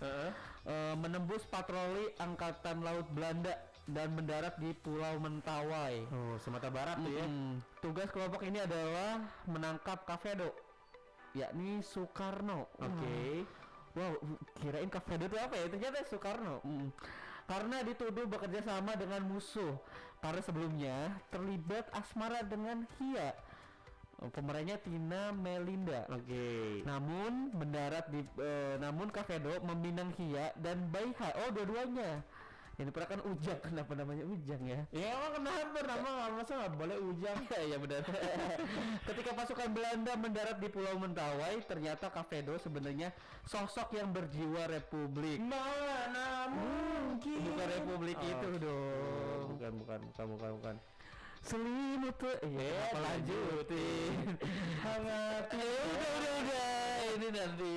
menembus patroli angkatan laut Belanda dan mendarat di Pulau Mentawai. Oh, Sumatera Barat tuh ya. Tugas kelompok ini adalah menangkap Kavedo, yakni Soekarno. Oke. Wow, kirain Kavedo itu apa ya? Ternyata Soekarno. Karena dituduh bekerja sama dengan musuh. Karena sebelumnya terlibat asmara dengan Hia. Pemerannya Tina Melinda. Oke. Namun namun Kavedo meminang Hia dan Baiha. Oh, dua-duanya. Yang diperankan Ujang. Kenapa namanya Ujang ya? Ya emang kenapa nama masa nggak boleh Ujang? Iya benar. Ketika pasukan Belanda mendarat di Pulau Mentawai, ternyata Kavedo sebenarnya sosok yang berjiwa republik. Mana mungkin? Bukan republik itu dong. Bukan. Selimut tuh. Iya, apa lanjutin. Hangat. Udah. Ini nanti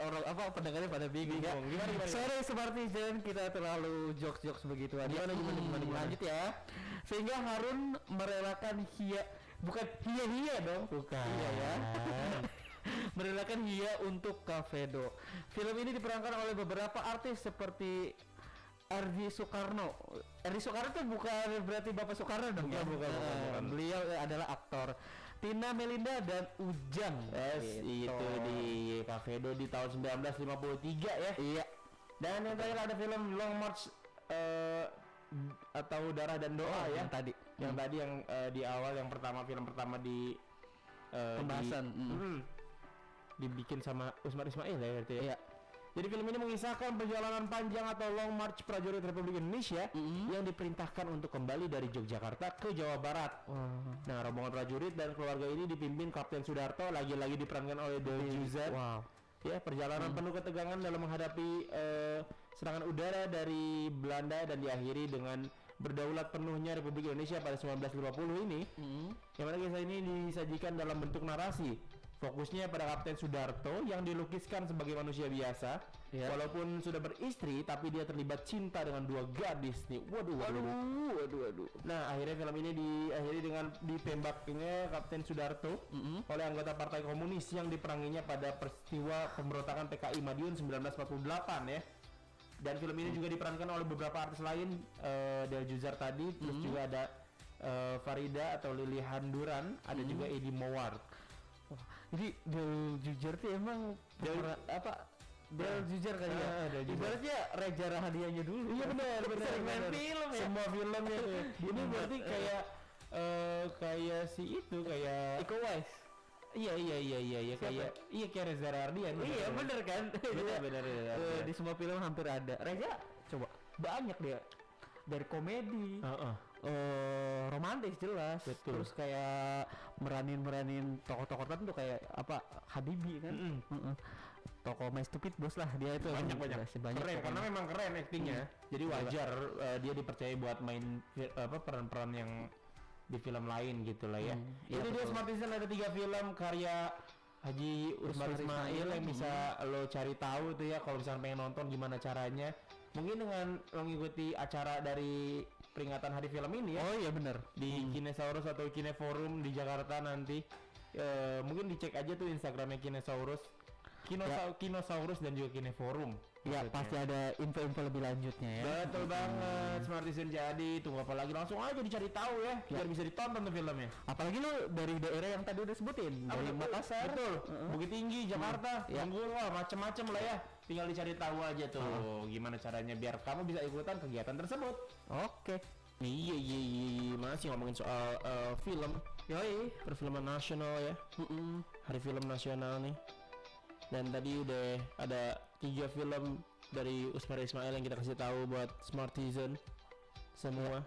orang apa pendengarnya pada bingung ya. Gimana? Sorry Smartisan, kita terlalu jokes begituan. Gimana? Lanjut ya. Sehingga Harun merelakan Hia, bukan Hia dong. Bukan. Iya ya. Merelakan Hia untuk Kavedo. Film ini diperankan oleh beberapa artis seperti Erdi Soekarno. Erdi Soekarno itu bukan berarti Bapak Soekarno dong ya? Bukan. Beliau adalah aktor. Tina Melinda dan Ujang. Itu di Kavedo di tahun 1953 ya. Iya. Dan yang terakhir ada film Long March atau Darah dan Doa ya. Yang tadi. Yang tadi yang di awal film pertama di Pembahasan. dibikin sama Usmar Ismail ya berarti ya. Iya. Jadi film ini mengisahkan perjalanan panjang atau Long March prajurit Republik Indonesia yang diperintahkan untuk kembali dari Yogyakarta ke Jawa Barat. Nah, rombongan prajurit dan keluarga ini dipimpin Kapten Sudarto, lagi-lagi diperankan oleh Del Juzar. Wow. Ya, perjalanan penuh ketegangan dalam menghadapi serangan udara dari Belanda dan diakhiri dengan berdaulat penuhnya Republik Indonesia pada 1950 ini. Yang mana kisah ini disajikan dalam bentuk narasi. Fokusnya pada Kapten Sudarto yang dilukiskan sebagai manusia biasa, walaupun sudah beristri, tapi dia terlibat cinta dengan 2 gadis nih. Waduh. Nah, akhirnya film ini diakhiri dengan ditembaknya Kapten Sudarto oleh anggota Partai Komunis yang diperanginya pada peristiwa pemberontakan PKI Madiun 1948 ya. Dan film ini juga diperankan oleh beberapa artis lain, Del Juzar tadi, terus juga ada Farida atau Lili Handuran, ada juga Eddie Mowat. Jadi Del Juzar tuh emang Del Juzar kali ya. Ibaratnya Reza Rahadiannya dulu. Iya benar. Sering main film ya. Semua filmnya tuh. Ini berarti kayak si itu kayak Iko Uwais. Iya kayak Reza Rahardian. Iya bener kan. Bener. Di semua film hampir ada. Reza coba banyak dia. Dari komedi. Romantis jelas. Betul. Terus kayak meranin tokoh-tokoh tertentu kayak apa Habibie kan. Tokoh My Stupid Boss lah dia itu banyak keren karena memang keren aktingnya. Jadi wajar dia dipercaya buat main peran-peran yang di film lain gitu lah ya. Itu dia Smartisan ada 3 film karya Haji Usmar Ismail yang bisa lo cari tahu tuh ya kalau misalnya pengen nonton gimana caranya. Mungkin dengan mengikuti acara dari peringatan Hari Film ini ya. Oh iya benar. Di Kinesaurus atau Kineforum di Jakarta nanti. Mungkin dicek aja tuh Instagramnya Kinesaurus. Kinosaurus dan juga Kineforum. Ya maksudnya. pasti ada info-info lebih lanjutnya ya. Betul banget, Smartisan jadi. Tunggu apa lagi, langsung aja dicari tahu ya, biar bisa ditonton tuh filmnya. Apalagi lo dari daerah yang tadi udah sebutin, dari Makassar, Betul, Bukit Tinggi, Jakarta, Ya. wah macem-macem lah ya. Tinggal dicari tahu aja tuh gimana caranya biar kamu bisa ikutan kegiatan tersebut. Oke. Iya, masih ngomongin soal film. Yoi. Perfilman nasional ya. Hari Film Nasional nih. Dan tadi udah ada 3 film dari Usmar Ismail yang kita kasih tahu buat Smartisan semua.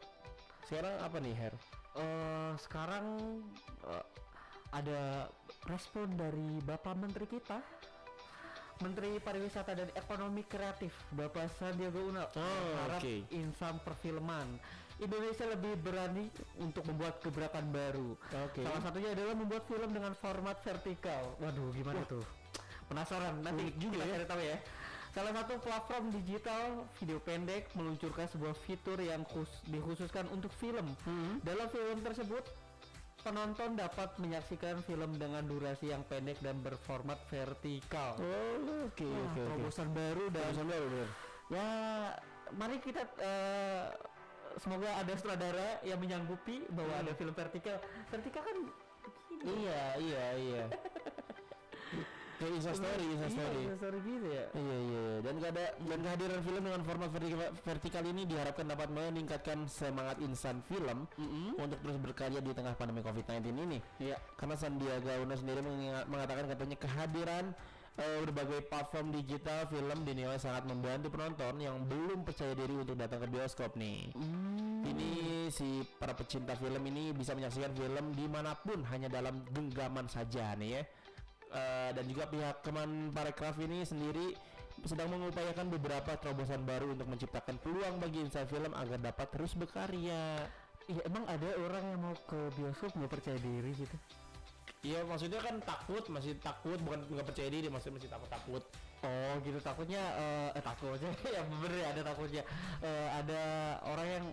Sekarang apa nih, Her? Sekarang ada respon dari Bapak Menteri kita, Menteri Pariwisata dan Ekonomi Kreatif, Bapak Sandiaga Uno, harap insan perfilman Indonesia lebih berani untuk membuat gebrakan baru. Salah satunya adalah membuat film dengan format vertikal. Waduh, gimana tuh? Penasaran? Nanti juga cari tahu ya. Salah satu platform digital video pendek meluncurkan sebuah fitur yang dikhususkan untuk film. Dalam film tersebut, penonton dapat menyaksikan film dengan durasi yang pendek dan berformat vertikal. Terobosan baru dan ya, mari kita semoga ada sutradara yang menyanggupi bahwa ada film vertikal. Vertikal kan begini. Iya. Kayak Instastory gitu ya. Iya. Dan kehadiran film dengan format vertikal ini diharapkan dapat meningkatkan semangat insan film untuk terus berkarya di tengah pandemi COVID-19 ini. Iya. Karena Sandiaga Uno sendiri mengatakan katanya kehadiran berbagai platform digital film dinilai sangat membantu penonton yang belum percaya diri untuk datang ke bioskop nih. Ini si para pecinta film ini bisa menyaksikan film dimanapun hanya dalam genggaman saja nih ya. Dan juga pihak Kemenparekraf ini sendiri sedang mengupayakan beberapa terobosan baru untuk menciptakan peluang bagi insan film agar dapat terus berkarya. Iya, emang ada orang yang mau ke bioskop nggak percaya diri gitu? Iya, maksudnya kan masih takut, bukan nggak percaya diri, maksudnya masih takut. Oh gitu, takutnya takutnya ya bener ya, ada takutnya. Ada orang yang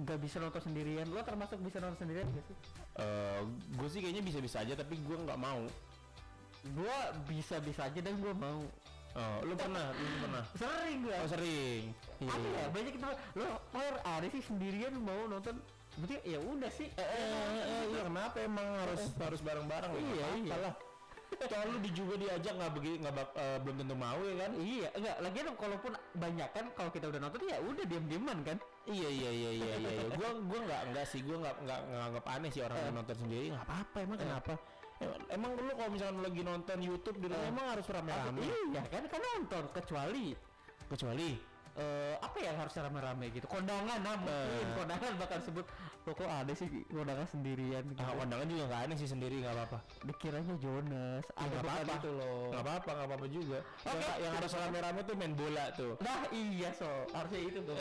nggak bisa nonton sendirian. Lo termasuk bisa nonton sendirian gak sih? Gue sih kayaknya bisa-bisa aja, tapi gue nggak mau. Gue bisa-bisa aja dan gue mau. Lu pernah? Sering gue. Oh sering. Apa ya, banyak itu. Lo ada sih sendirian mau nonton. Berarti ya udah sih. Iya, kenapa emang harus bareng-bareng? Iya lah. Kalau lu juga diajak belum tentu mau ya kan? Iya, enggak. Lagian kalaupun banyak kan, kalau kita udah nonton ya udah diam-diaman kan? Iya. Gua enggak sih, gua enggak nganggap aneh sih orang yang nonton sendiri. Enggak apa-apa, emang kenapa? Emang lu kalau misalnya lagi nonton YouTube di rumah emang harus rame-rame? Iya kan nonton, kecuali apa yang harus rame-rame gitu, kondangan mungkin kondangan bakal sebut kok ada sih kondangan sendirian gitu. Kondangan juga nggak aneh sih sendiri, nggak apa-apa, dikiranya Jonas nggak apa-apa itu loh, nggak apa-apa juga. Yang harus rame-rame tuh main bola tuh. Nah iya, harusnya itu tuh.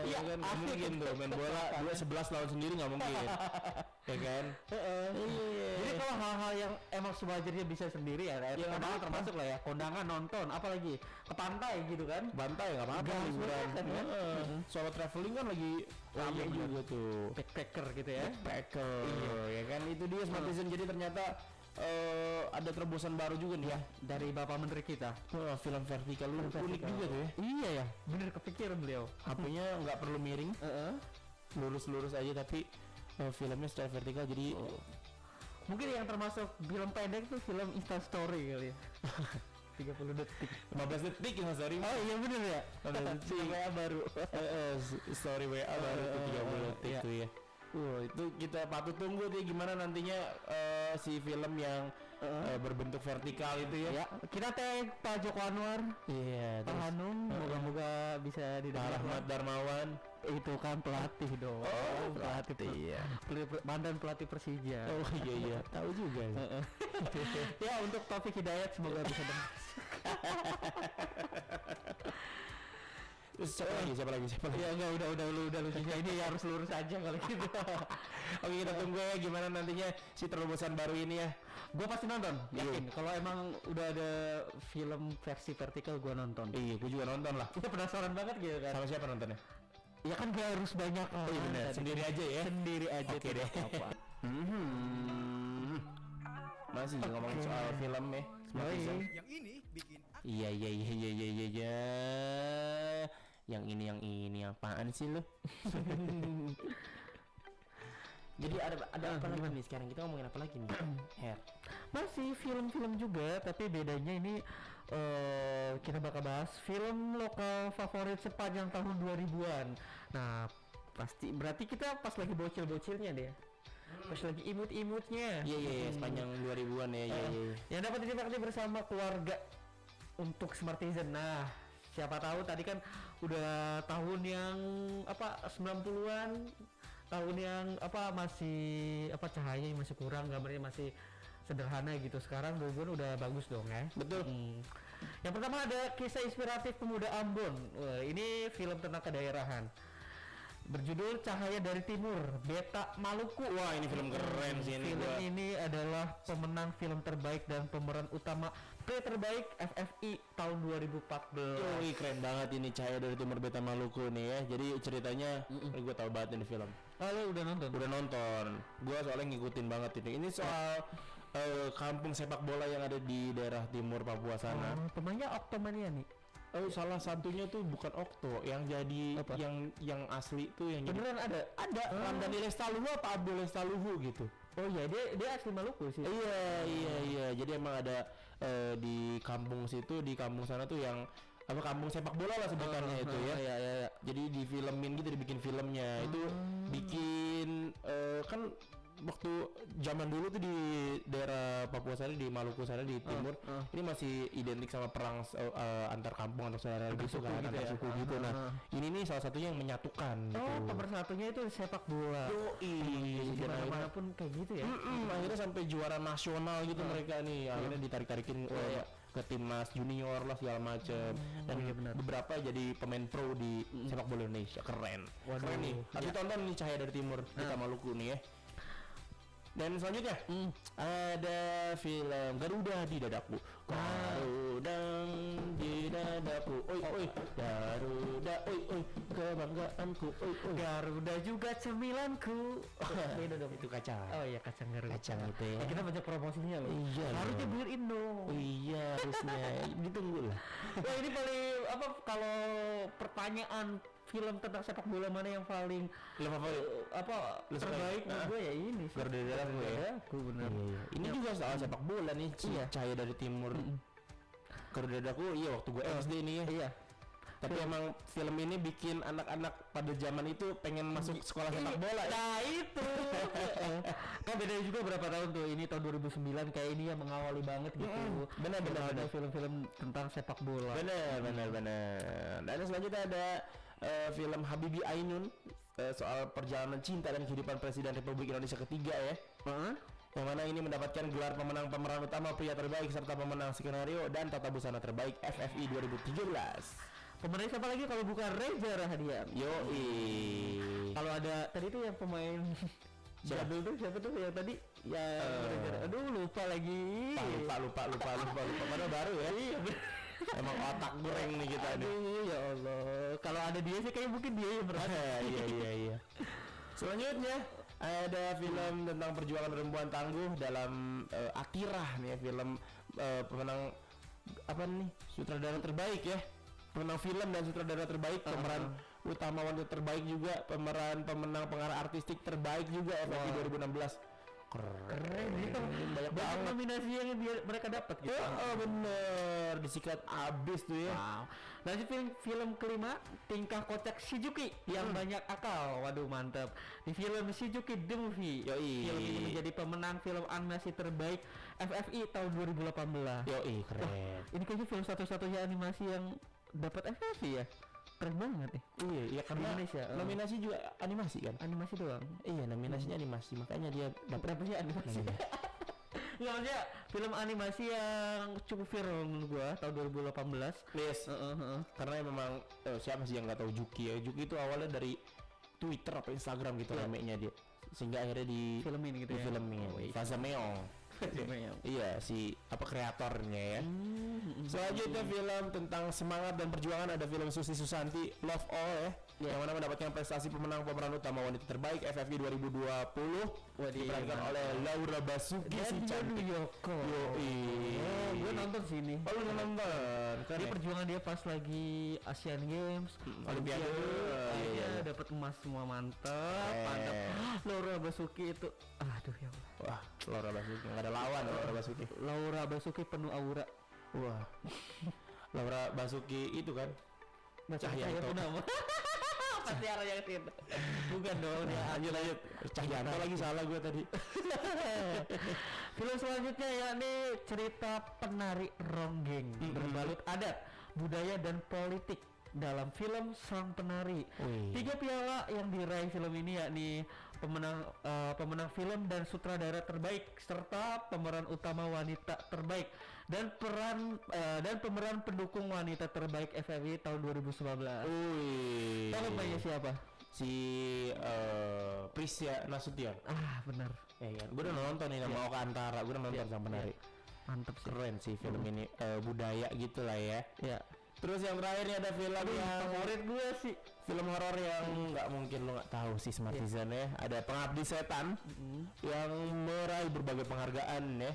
Iya kan, mungkin tuh main bola 11 lawan sendiri nggak mungkin. Ya kan. Jadi kalau hal-hal yang emang sewajarnya bisa sendiri ya, kondangan termasuk lah ya. Kondangan, nonton, apalagi ke pantai gitu kan. Pantai nggak apa-apa, liburan. Soal traveling kan lagi rame juga tuh. Backpacker gitu ya. Ya kan, itu dia Smartisan. Jadi ternyata ada terobosan baru juga nih ya dari Bapak Menteri kita. Film vertikal unik juga tuh ya. Iya ya, bener kepikiran beliau. HP-nya nggak perlu miring, lurus-lurus aja, tapi filmnya secara vertikal. Jadi mungkin yang termasuk film pendek tuh film Instastory kali ya. 30 detik 15 detik ya sorry. Oh iya bener ya, 15 detik WA baru. Story WA baru tuh 30 detik tuh ya. Itu kita patut tunggu deh gimana nantinya si film yang berbentuk vertikal itu ya. Kita tag Pak Joko Anwar, Pak Hanung, moga-moga bisa didengar. Ahmad Darmawan itu kan pelatih dong. Pelatih iya. Mantan pelatih Persija. Oh iya tahu juga. Ya untuk Taufik Hidayat semoga bisa dengar. Siapa lagi? Ya enggak, udah lu juga ini harus lurus aja kalau gitu. Oke, kita tunggu ya gimana nantinya si terobosan baru ini ya. Gue pasti nonton, yakin. Kalau emang udah ada film versi vertikal gue nonton. Iya, gue juga nonton lah. Kita penasaran banget gitu kan. Sama siapa nontonnya? Ya kan gak harus banyak. Oh iya benar, sendiri aja ya. Sendiri aja. Oke deh. Apa? Masih ngomongin soal film ya. Iya. Yang ini bikin Iya. Yang ini apaan sih lu? Jadi ada apa lagi nih sekarang? Kita ngomongin apa lagi nih? Her. Masih film-film juga, tapi bedanya ini kita bakal bahas film lokal favorit sepanjang tahun 2000-an. Nah, pasti berarti kita pas lagi bocil-bocilnya deh. Pas lagi imut-imutnya. Iya, sepanjang 2000-an ya. Yang dapat dinikmati bersama keluarga untuk Smartizen. Nah, siapa tahu tadi kan udah tahun yang 90-an, tahun yang masih cahayanya masih kurang, gambarnya masih sederhana gitu. Sekarang 2000-an udah bagus dong ya. Betul. Yang pertama ada kisah inspiratif pemuda Ambon. Wah, ini film tentang kedaerahan. Berjudul Cahaya dari Timur, Beta Maluku. Wah, ini film keren sih ini. Film ini adalah pemenang film terbaik dan pemeran utama terbaik FFI tahun 2014. Wih, keren banget ini Cahaya dari Timur Beta Maluku nih ya. Jadi ceritanya gue tahu banget ini film. Lo udah nonton? Udah nonton. Gue soalnya ngikutin banget ini. Ini soal kampung sepak bola yang ada di daerah timur Papua sana. Pemainnya Octomania nih. Salah satunya tuh bukan Okto, yang jadi Apa? yang asli tuh yang Beneran ada? ada Ramdhani Lestaluhu apa Abdul Lestaluhu gitu. Oh iya, dia asli Maluku sih. Iya. Jadi emang ada di kampung situ, di kampung sana tuh yang kampung sepak bola lah sebutannya itu ya. Iya. Jadi difilmin gitu, dibikin filmnya. Itu bikin kan waktu zaman dulu tuh di daerah Papua sana, di Maluku sana di timur, ini masih identik sama perang antar kampung, antar saudara gitu kan, antar suku gitu. Nah, ini nih salah satunya yang menyatukan gitu. Pemersatunya itu sepak bola. Yoi, Di mana-mana pun kayak gitu ya. akhirnya sampai juara nasional gitu mereka nih, akhirnya ditarik-tarikin ke timnas junior lah segala macem, dan beberapa jadi pemain pro di sepak bola Indonesia. Keren. Keren nih. Tapi tonton nih Cahaya dari Timur Beta Maluku nih ya. Dan selanjutnya ada film Garuda di Dadaku. Garuda di Dadaku. Oi Garuda, oi kebanggaanku. Oi. Garuda juga cemilanku. Beda dong. Itu kacang. Oh iya, kacang Garuda. Kacang itu ya. Kita banyak promosinya loh. Iya. Harusnya beliin dong. Oh iya, harusnya ditunggu lah. Wah, ini paling kalau pertanyaan film tentang sepak bola mana yang paling favorit? terbaik menurut gue ya ini sih. Garuda di Dadaku ya. Aku bener. Iya. Ini juga soal sepak bola nih, Cahaya dari Timur. Garuda di Dadaku, iya waktu gue SD ini ya. Iya. Tapi emang film ini bikin anak-anak pada zaman itu pengen masuk sekolah sepak bola ya. Nah itu kan bedanya juga berapa tahun tuh. Ini tahun 2009 kayak ini yang mengawali banget gitu. Benar. Ada film-film tentang sepak bola. Benar. Dan selanjutnya ada film Habibie Ainun, soal perjalanan cinta dan kehidupan Presiden Republik Indonesia ketiga ya. Yang mana ini mendapatkan gelar pemenang pemeran utama pria terbaik serta pemenang skenario dan tata busana terbaik FFI 2017. Pemenang siapa lagi kalau bukan Reza Rahadian? Yoi. Kalau ada tadi tuh yang pemain Jadul tuh siapa tuh yang tadi? Ya aduh lupa lagi. Lupa. Padahal baru ya. Iya. Emang otak goreng nih kita nih. Aduh ya Allah. Kalau ada dia sih kayak mungkin dia yang berat. Iya. Selanjutnya ada film tentang perjuangan perempuan tangguh dalam Atirah nih ya, film pemenang apa nih? Sutradara terbaik ya. Pemenang film dan sutradara terbaik, pemeran utama wanita terbaik juga, pemeran pemenang pengarah artistik terbaik juga FFI 2016. Keren Ini kan banyak banyak banget nominasi yang mereka dapat gitu. bener disikat abis tuh ya. Wow. Lanjut film kelima, Tingkah Kocak Shizuki yang banyak akal. Waduh mantap. Di film Shizuki The Movie. Yoi. Film ini menjadi pemenang film animasi terbaik FFI tahun 2018. Yoi, keren. Ini kayaknya film satu-satunya animasi yang dapat FFI ya. Keren banget nih. Iya karena Indonesia, nominasi juga animasi kan. Animasi doang. Iya nominasinya animasi, makanya dia dapat Dapatnya animasi. Nggak, maksudnya film animasi yang cukup viral menurut gua tahun 2018. Yes. Karena memang siapa sih yang nggak tahu Juki ya? Juki itu awalnya dari Twitter apa Instagram gitu ramenya dia. Sehingga akhirnya di Filmin gitu ya. filmin. Fasa Meong. Iya si apa kreatornya ya. Selanjutnya film tentang semangat dan perjuangan ada film Susi Susanti Love All ya. Yang mana mendapatkan prestasi pemenang pemeran utama wanita terbaik FFI 2020 diperankan oleh Laura Basuki si cantik. Yoko. Gue nonton sini. Oh lu nonton? Dia perjuangan dia pas lagi Asian Games, Olimpiade. Dia dapat emas semua, mantap. Laura Basuki itu, aduh ya Allah. Wah, Laura Basuki nggak ada lawan Laura Basuki. Laura Basuki penuh aura. Wah. Laura Basuki itu kan Cahyanto nama. Pasti arah yang itu. Bukan dong ya. Lanjut. Cahyanto lagi salah gue tadi. Film selanjutnya yakni cerita penari ronggeng berbalut adat, budaya dan politik dalam film Sang Penari. 3 piala yang diraih film ini yakni pemenang film dan sutradara terbaik serta pemeran utama wanita terbaik dan pemeran pendukung wanita terbaik FFI tahun 2019. Tahu pemainnya siapa? Si Prisya Nasution. Benar. Ya, gue udah nonton nih nama Oka Antara, gue udah nonton Sang Penari. Mantep sih. Keren sih film ini, budaya gitu lah ya. Ya. Terus yang terakhir nih ada film yang favorit gue sih, film horor yang nggak mungkin lo nggak tahu sih Smartisan ya. Ada Pengabdi Setan yang meraih berbagai penghargaan ya.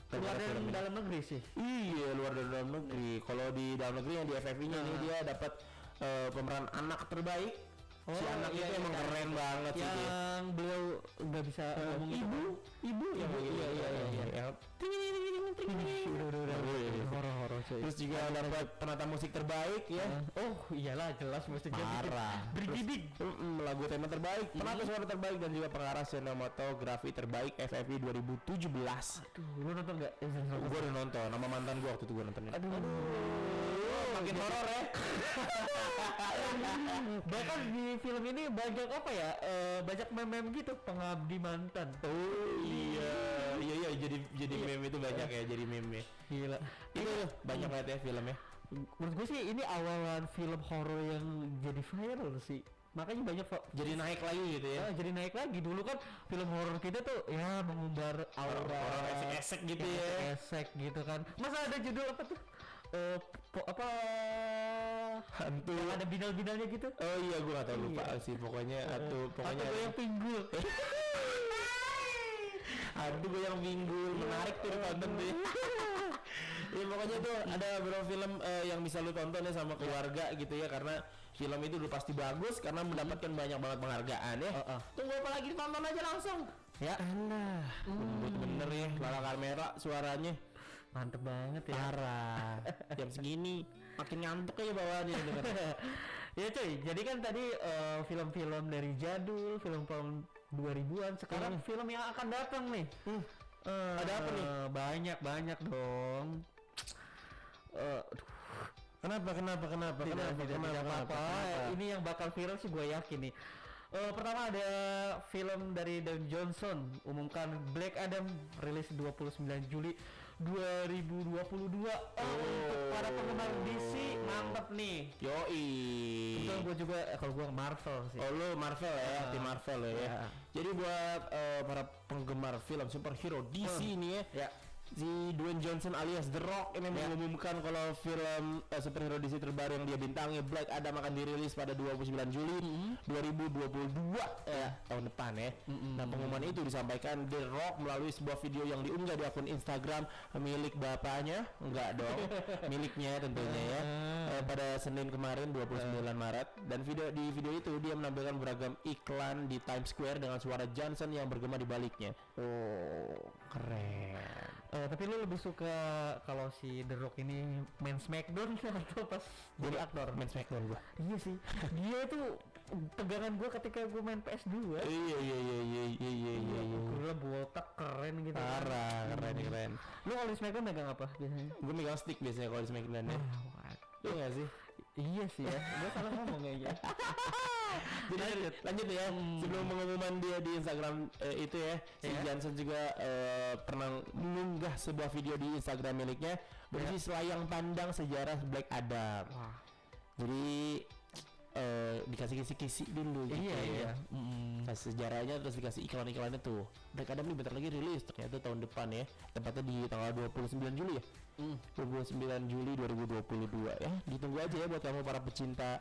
Luar dari dalam negeri sih. Iya, luar dari dalam negeri. Kalau di dalam negeri yang di FFI-nya nih dia dapat pemeran anak terbaik. Si anak itu emang keren banget sih dia. Yang beliau nggak bisa ngomong Ibu yang iya. Horor cuy. Terus juga dapat penata musik terbaik ya. Oh iyalah, jelas musiknya Parah. bergidik. Lagu tema terbaik, penata suara terbaik dan juga pengarah sinematografi terbaik FFI 2017. Lu nonton nggak? Gue udah nonton, nama mantan gue waktu itu gue nontonnya. Makin horor ya. Bahkan di film ini banyak apa ya? Banyak meme gitu, pengabdi mantan. Iya jadi meme itu banyak ya, jadi meme. Gila. Itu banyak banget ya filmnya. Menurut gue sih ini awalan film horor yang jadi viral sih. Makanya banyak kok jadi naik lagi gitu ya. Jadi naik lagi. Dulu kan film horor kita tuh ya mengumbar aura esek gitu ya. Esek gitu kan. Masa ada judul apa tuh? Hantu yang ada binal-binalnya gitu. Oh iya, gue gak tau, lupa sih pokoknya. Pokoknya yang pinggul. Gue yang pinggul menarik tuh ditonton deh. Ya pokoknya tuh ada beberapa film yang bisa lu tonton ya sama keluarga gitu ya, karena film itu udah pasti bagus karena mendapatkan banyak banget penghargaan ya. Tunggu apa lagi, tonton aja langsung. Ya Allah, bener ya, lala kamera suaranya mantep banget ya. Parah. Jam segini makin ngantuk aja bawaannya denger. Ya cuy, jadi kan tadi film-film dari jadul, film-film 2000-an, sekarang film yang akan datang nih. Ada apa nih? Banyak dong. Kenapa? Ini yang bakal viral sih gue yakin nih. Pertama ada film dari Dwayne Johnson, umumkan Black Adam, rilis 29 Juli 2022. Untuk para penggemar DC mantep nih. Yoi. Itu gue juga kalau gue Marvel sih. Oh lu Marvel ya, tim Marvel ya. Jadi buat para penggemar film superhero DC ini ya. Si Dwayne Johnson alias The Rock ini mengumumkan kalau film superhero DC terbaru yang dia bintangi, Black Adam, akan dirilis pada 29 Juli 2022 tahun depan ya. Dan pengumuman itu disampaikan The Rock melalui sebuah video yang diunggah di akun Instagram milik bapaknya, enggak dong, miliknya tentunya ya. Pada Senin kemarin 29 Maret, dan di video itu dia menampilkan beragam iklan di Times Square dengan suara Johnson yang bergema di baliknya. Oh, keren. Tapi lu lebih suka kalau si The Rock ini main Smackdown atau pas jadi aktor? Main Smackdown gua. Iya sih. Dia tuh tegangan gua ketika gua main PS2. Iya. Gua botak keren gitu. Parah, keren. Lu kalau di Smackdown megang apa biasanya? Gua megang stick biasanya kalau di Smackdown ya. Iya gak sih? Iya sih ya, gue salah ngomong kayaknya. Jadi lanjut ya. Sebelum pengumuman dia di Instagram itu ya, si Johnson juga pernah mengunggah sebuah video di Instagram miliknya berisi selayang pandang sejarah Black Adam. Wah. Jadi dikasih kisi-kisi dulu gitu Iya. Kasih sejarahnya terus dikasih iklan-iklannya tuh. Black Adam ini bentar lagi rilis ternyata tahun depan ya. Tepatnya di tanggal 29 Juli ya. 29 Juli 2022 ya. Ditunggu aja ya buat kamu para pecinta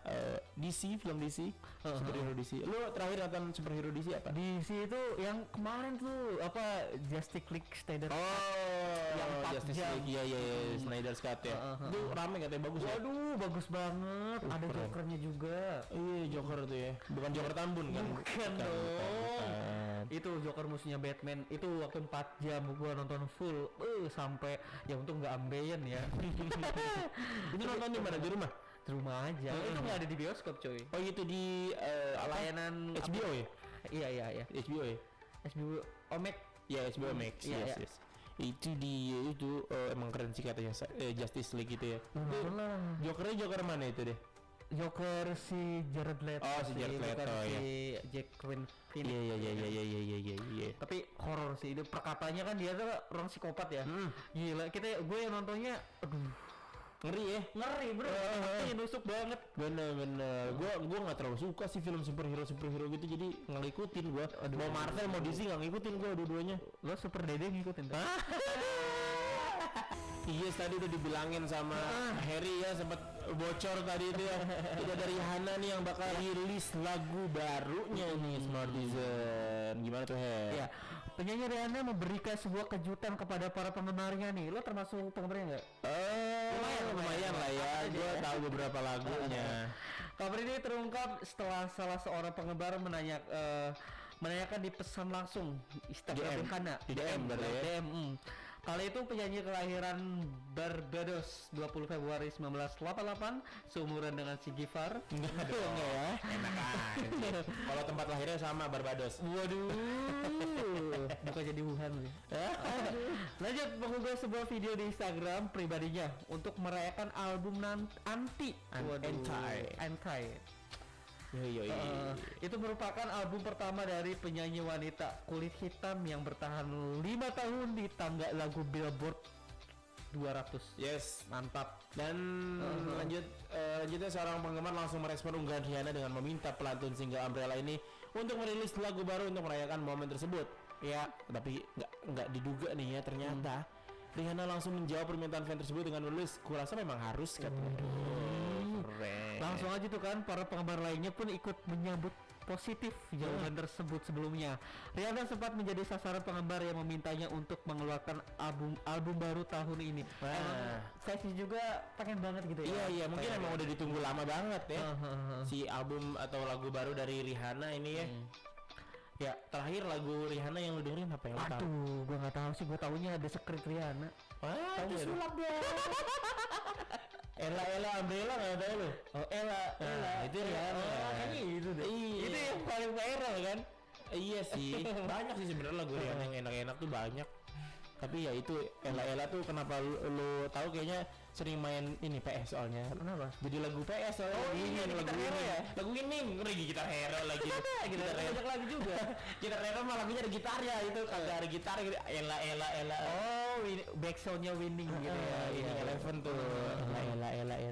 DC, film DC, superhero DC. Lu terakhir nonton superhero DC apa? DC itu yang kemarin tuh apa Justice League Snyder. Yang 4 Justice jam. League. Iya, Snyder's Cut ya. Itu rame katanya bagus ya. Waduh, bagus banget. Ada keren. Jokernya juga. Iya, Joker tuh ya. Bukan Joker Tambun kan? Bukan dong. Itu Joker musuhnya Batman. Itu waktu 4 jam gua nonton full. Sampai ya untung nggak ambeien ya. Itu nonton di mana? Di rumah? Di rumah aja. Itu nggak ada di bioskop coy. Oh gitu di Layanan HBO ya? Iya. HBO ya? HBO Omek. Ya HBO Max. Iya, Yes. Itu dia itu emang keren sih katanya Justice League gitu ya. Jokernya Joker mana itu deh? Joker si Jared Leto. Oh, si Jared Leto, bukan ya. si Jack Phoenix. Iya. Tapi horor sih itu, perkataannya kan dia tuh orang psikopat ya. Gila, gue yang nontonnya aduh Ngeri ya? ngeri bro. Ini nusuk banget. Bener. Gua nggak terlalu suka sih film superhero gitu, jadi nggak ngikutin gua. Mau Marvel mau DC nggak ngikutin gua dua-duanya. Lo super dede ngikutin tuh. Iya, tadi udah dibilangin sama Harry ya, sempat bocor tadi itu ya. Itu dari Hana nih yang bakal rilis lagu barunya nih, Smartisan. Gimana tuh, Her? Ya, penyanyi Rihanna memberikan sebuah kejutan kepada para penggemarnya nih. Lo termasuk penggemarnya nggak? Lumayan lah ya. Gua tahu beberapa lagunya. Kabar ini terungkap setelah salah seorang penggemar menanyakan di pesan langsung Instagram Rihanna. Di DM berarti ya? DM. Kali itu penyanyi kelahiran Barbados 20 Februari 1988, seumuran dengan si Gifar. Enggak ya? Enak aja. Kalau tempat lahirnya sama, Barbados. Waduh, bukan jadi Wuhan nih. Lanjut mengunggah sebuah video di Instagram pribadinya untuk merayakan album Anti. Anti. Yo. Itu merupakan album pertama dari penyanyi wanita kulit hitam yang bertahan 5 tahun di tangga lagu Billboard 200. Yes. Mantap. Dan lanjutnya seorang penggemar langsung merespon unggahan Rihanna dengan meminta pelantun single Umbrella ini untuk merilis lagu baru untuk merayakan momen tersebut. Ya, tapi nggak diduga nih ya, ternyata Rihanna langsung menjawab permintaan fan tersebut dengan menulis, "Kurasa memang harus," katanya. Keren. Langsung aja tuh kan, para penggemar lainnya pun ikut menyambut positif jawaban tersebut sebelumnya. Rihanna sempat menjadi sasaran penggemar yang memintanya untuk mengeluarkan album baru tahun ini. Saya sih juga pengen banget gitu ya. Iya, mungkin emang udah ditunggu lama banget ya. Si album atau lagu baru dari Rihanna ini ya. Ya, terakhir lagu Rihanna yang lu dengerin apa yang lu tahu? Aduh, gua nggak tahu sih, gua taunya ada Secret Rihanna. Wah, Tahu itu nggak sulap dong. Ella Umbrella nggak tahu lu? Oh, Ella. Itu Rihanna. Kayaknya itu deh. Iya. Itu yang paling viral kan? Iya sih, banyak sih sebenarnya lagu Rihanna yang enak-enak tuh banyak. Tapi ya itu Ella tuh kenapa lu tahu kayaknya sering main ini PS soalnya. Kenapa? Jadi lagu PS soalnya. Oh iya, lagu Gitar Hero ya? Lagu ini ngeri gitar hero lagi. Gitar banyak lagu juga. Gitar hero mah lagunya ada gitar ya, itu kagak ada gitar gitu. Ella. Oh, backsoundnya winning gitu ya. Ini Eleven tuh. Ella. Ya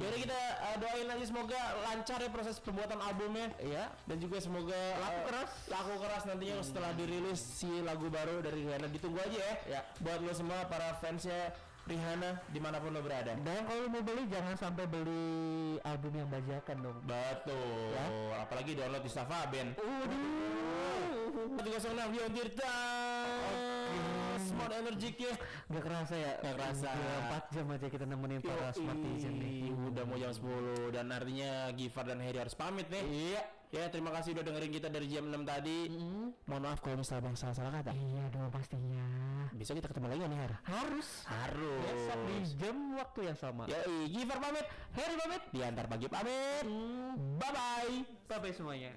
udah kita doain aja semoga lancar ya proses pembuatan albumnya. Iya. Dan juga semoga laku keras nantinya setelah dirilis si lagu baru dari Rihanna. Ditunggu aja ya. Ya. Buat lo semua para fansnya Rihanna dimanapun lo berada. Dan kalau mau beli jangan sampai beli album yang bajakan dong. Betul. Ya. Apalagi download di Safaben. 306 Beyond Tirta. Smart Energik ya. Gak kerasa ya? Gak kerasa. 4 jam aja kita nemenin para Smartisan nih. Udah mau jam 10 dan artinya Gifar dan Heri harus pamit nih. Iya. Ya terima kasih udah dengerin kita dari jam 6 tadi. Mohon maaf kalau misalnya bang salah kata. Iya dong pastinya. Besok kita ketemu lagi nih Her. Harus. Besok di jam waktu yang sama. Yoi, Gifar pamit, Heri pamit, Diantar Pagi pamit. Bye bye. Bye bye semuanya.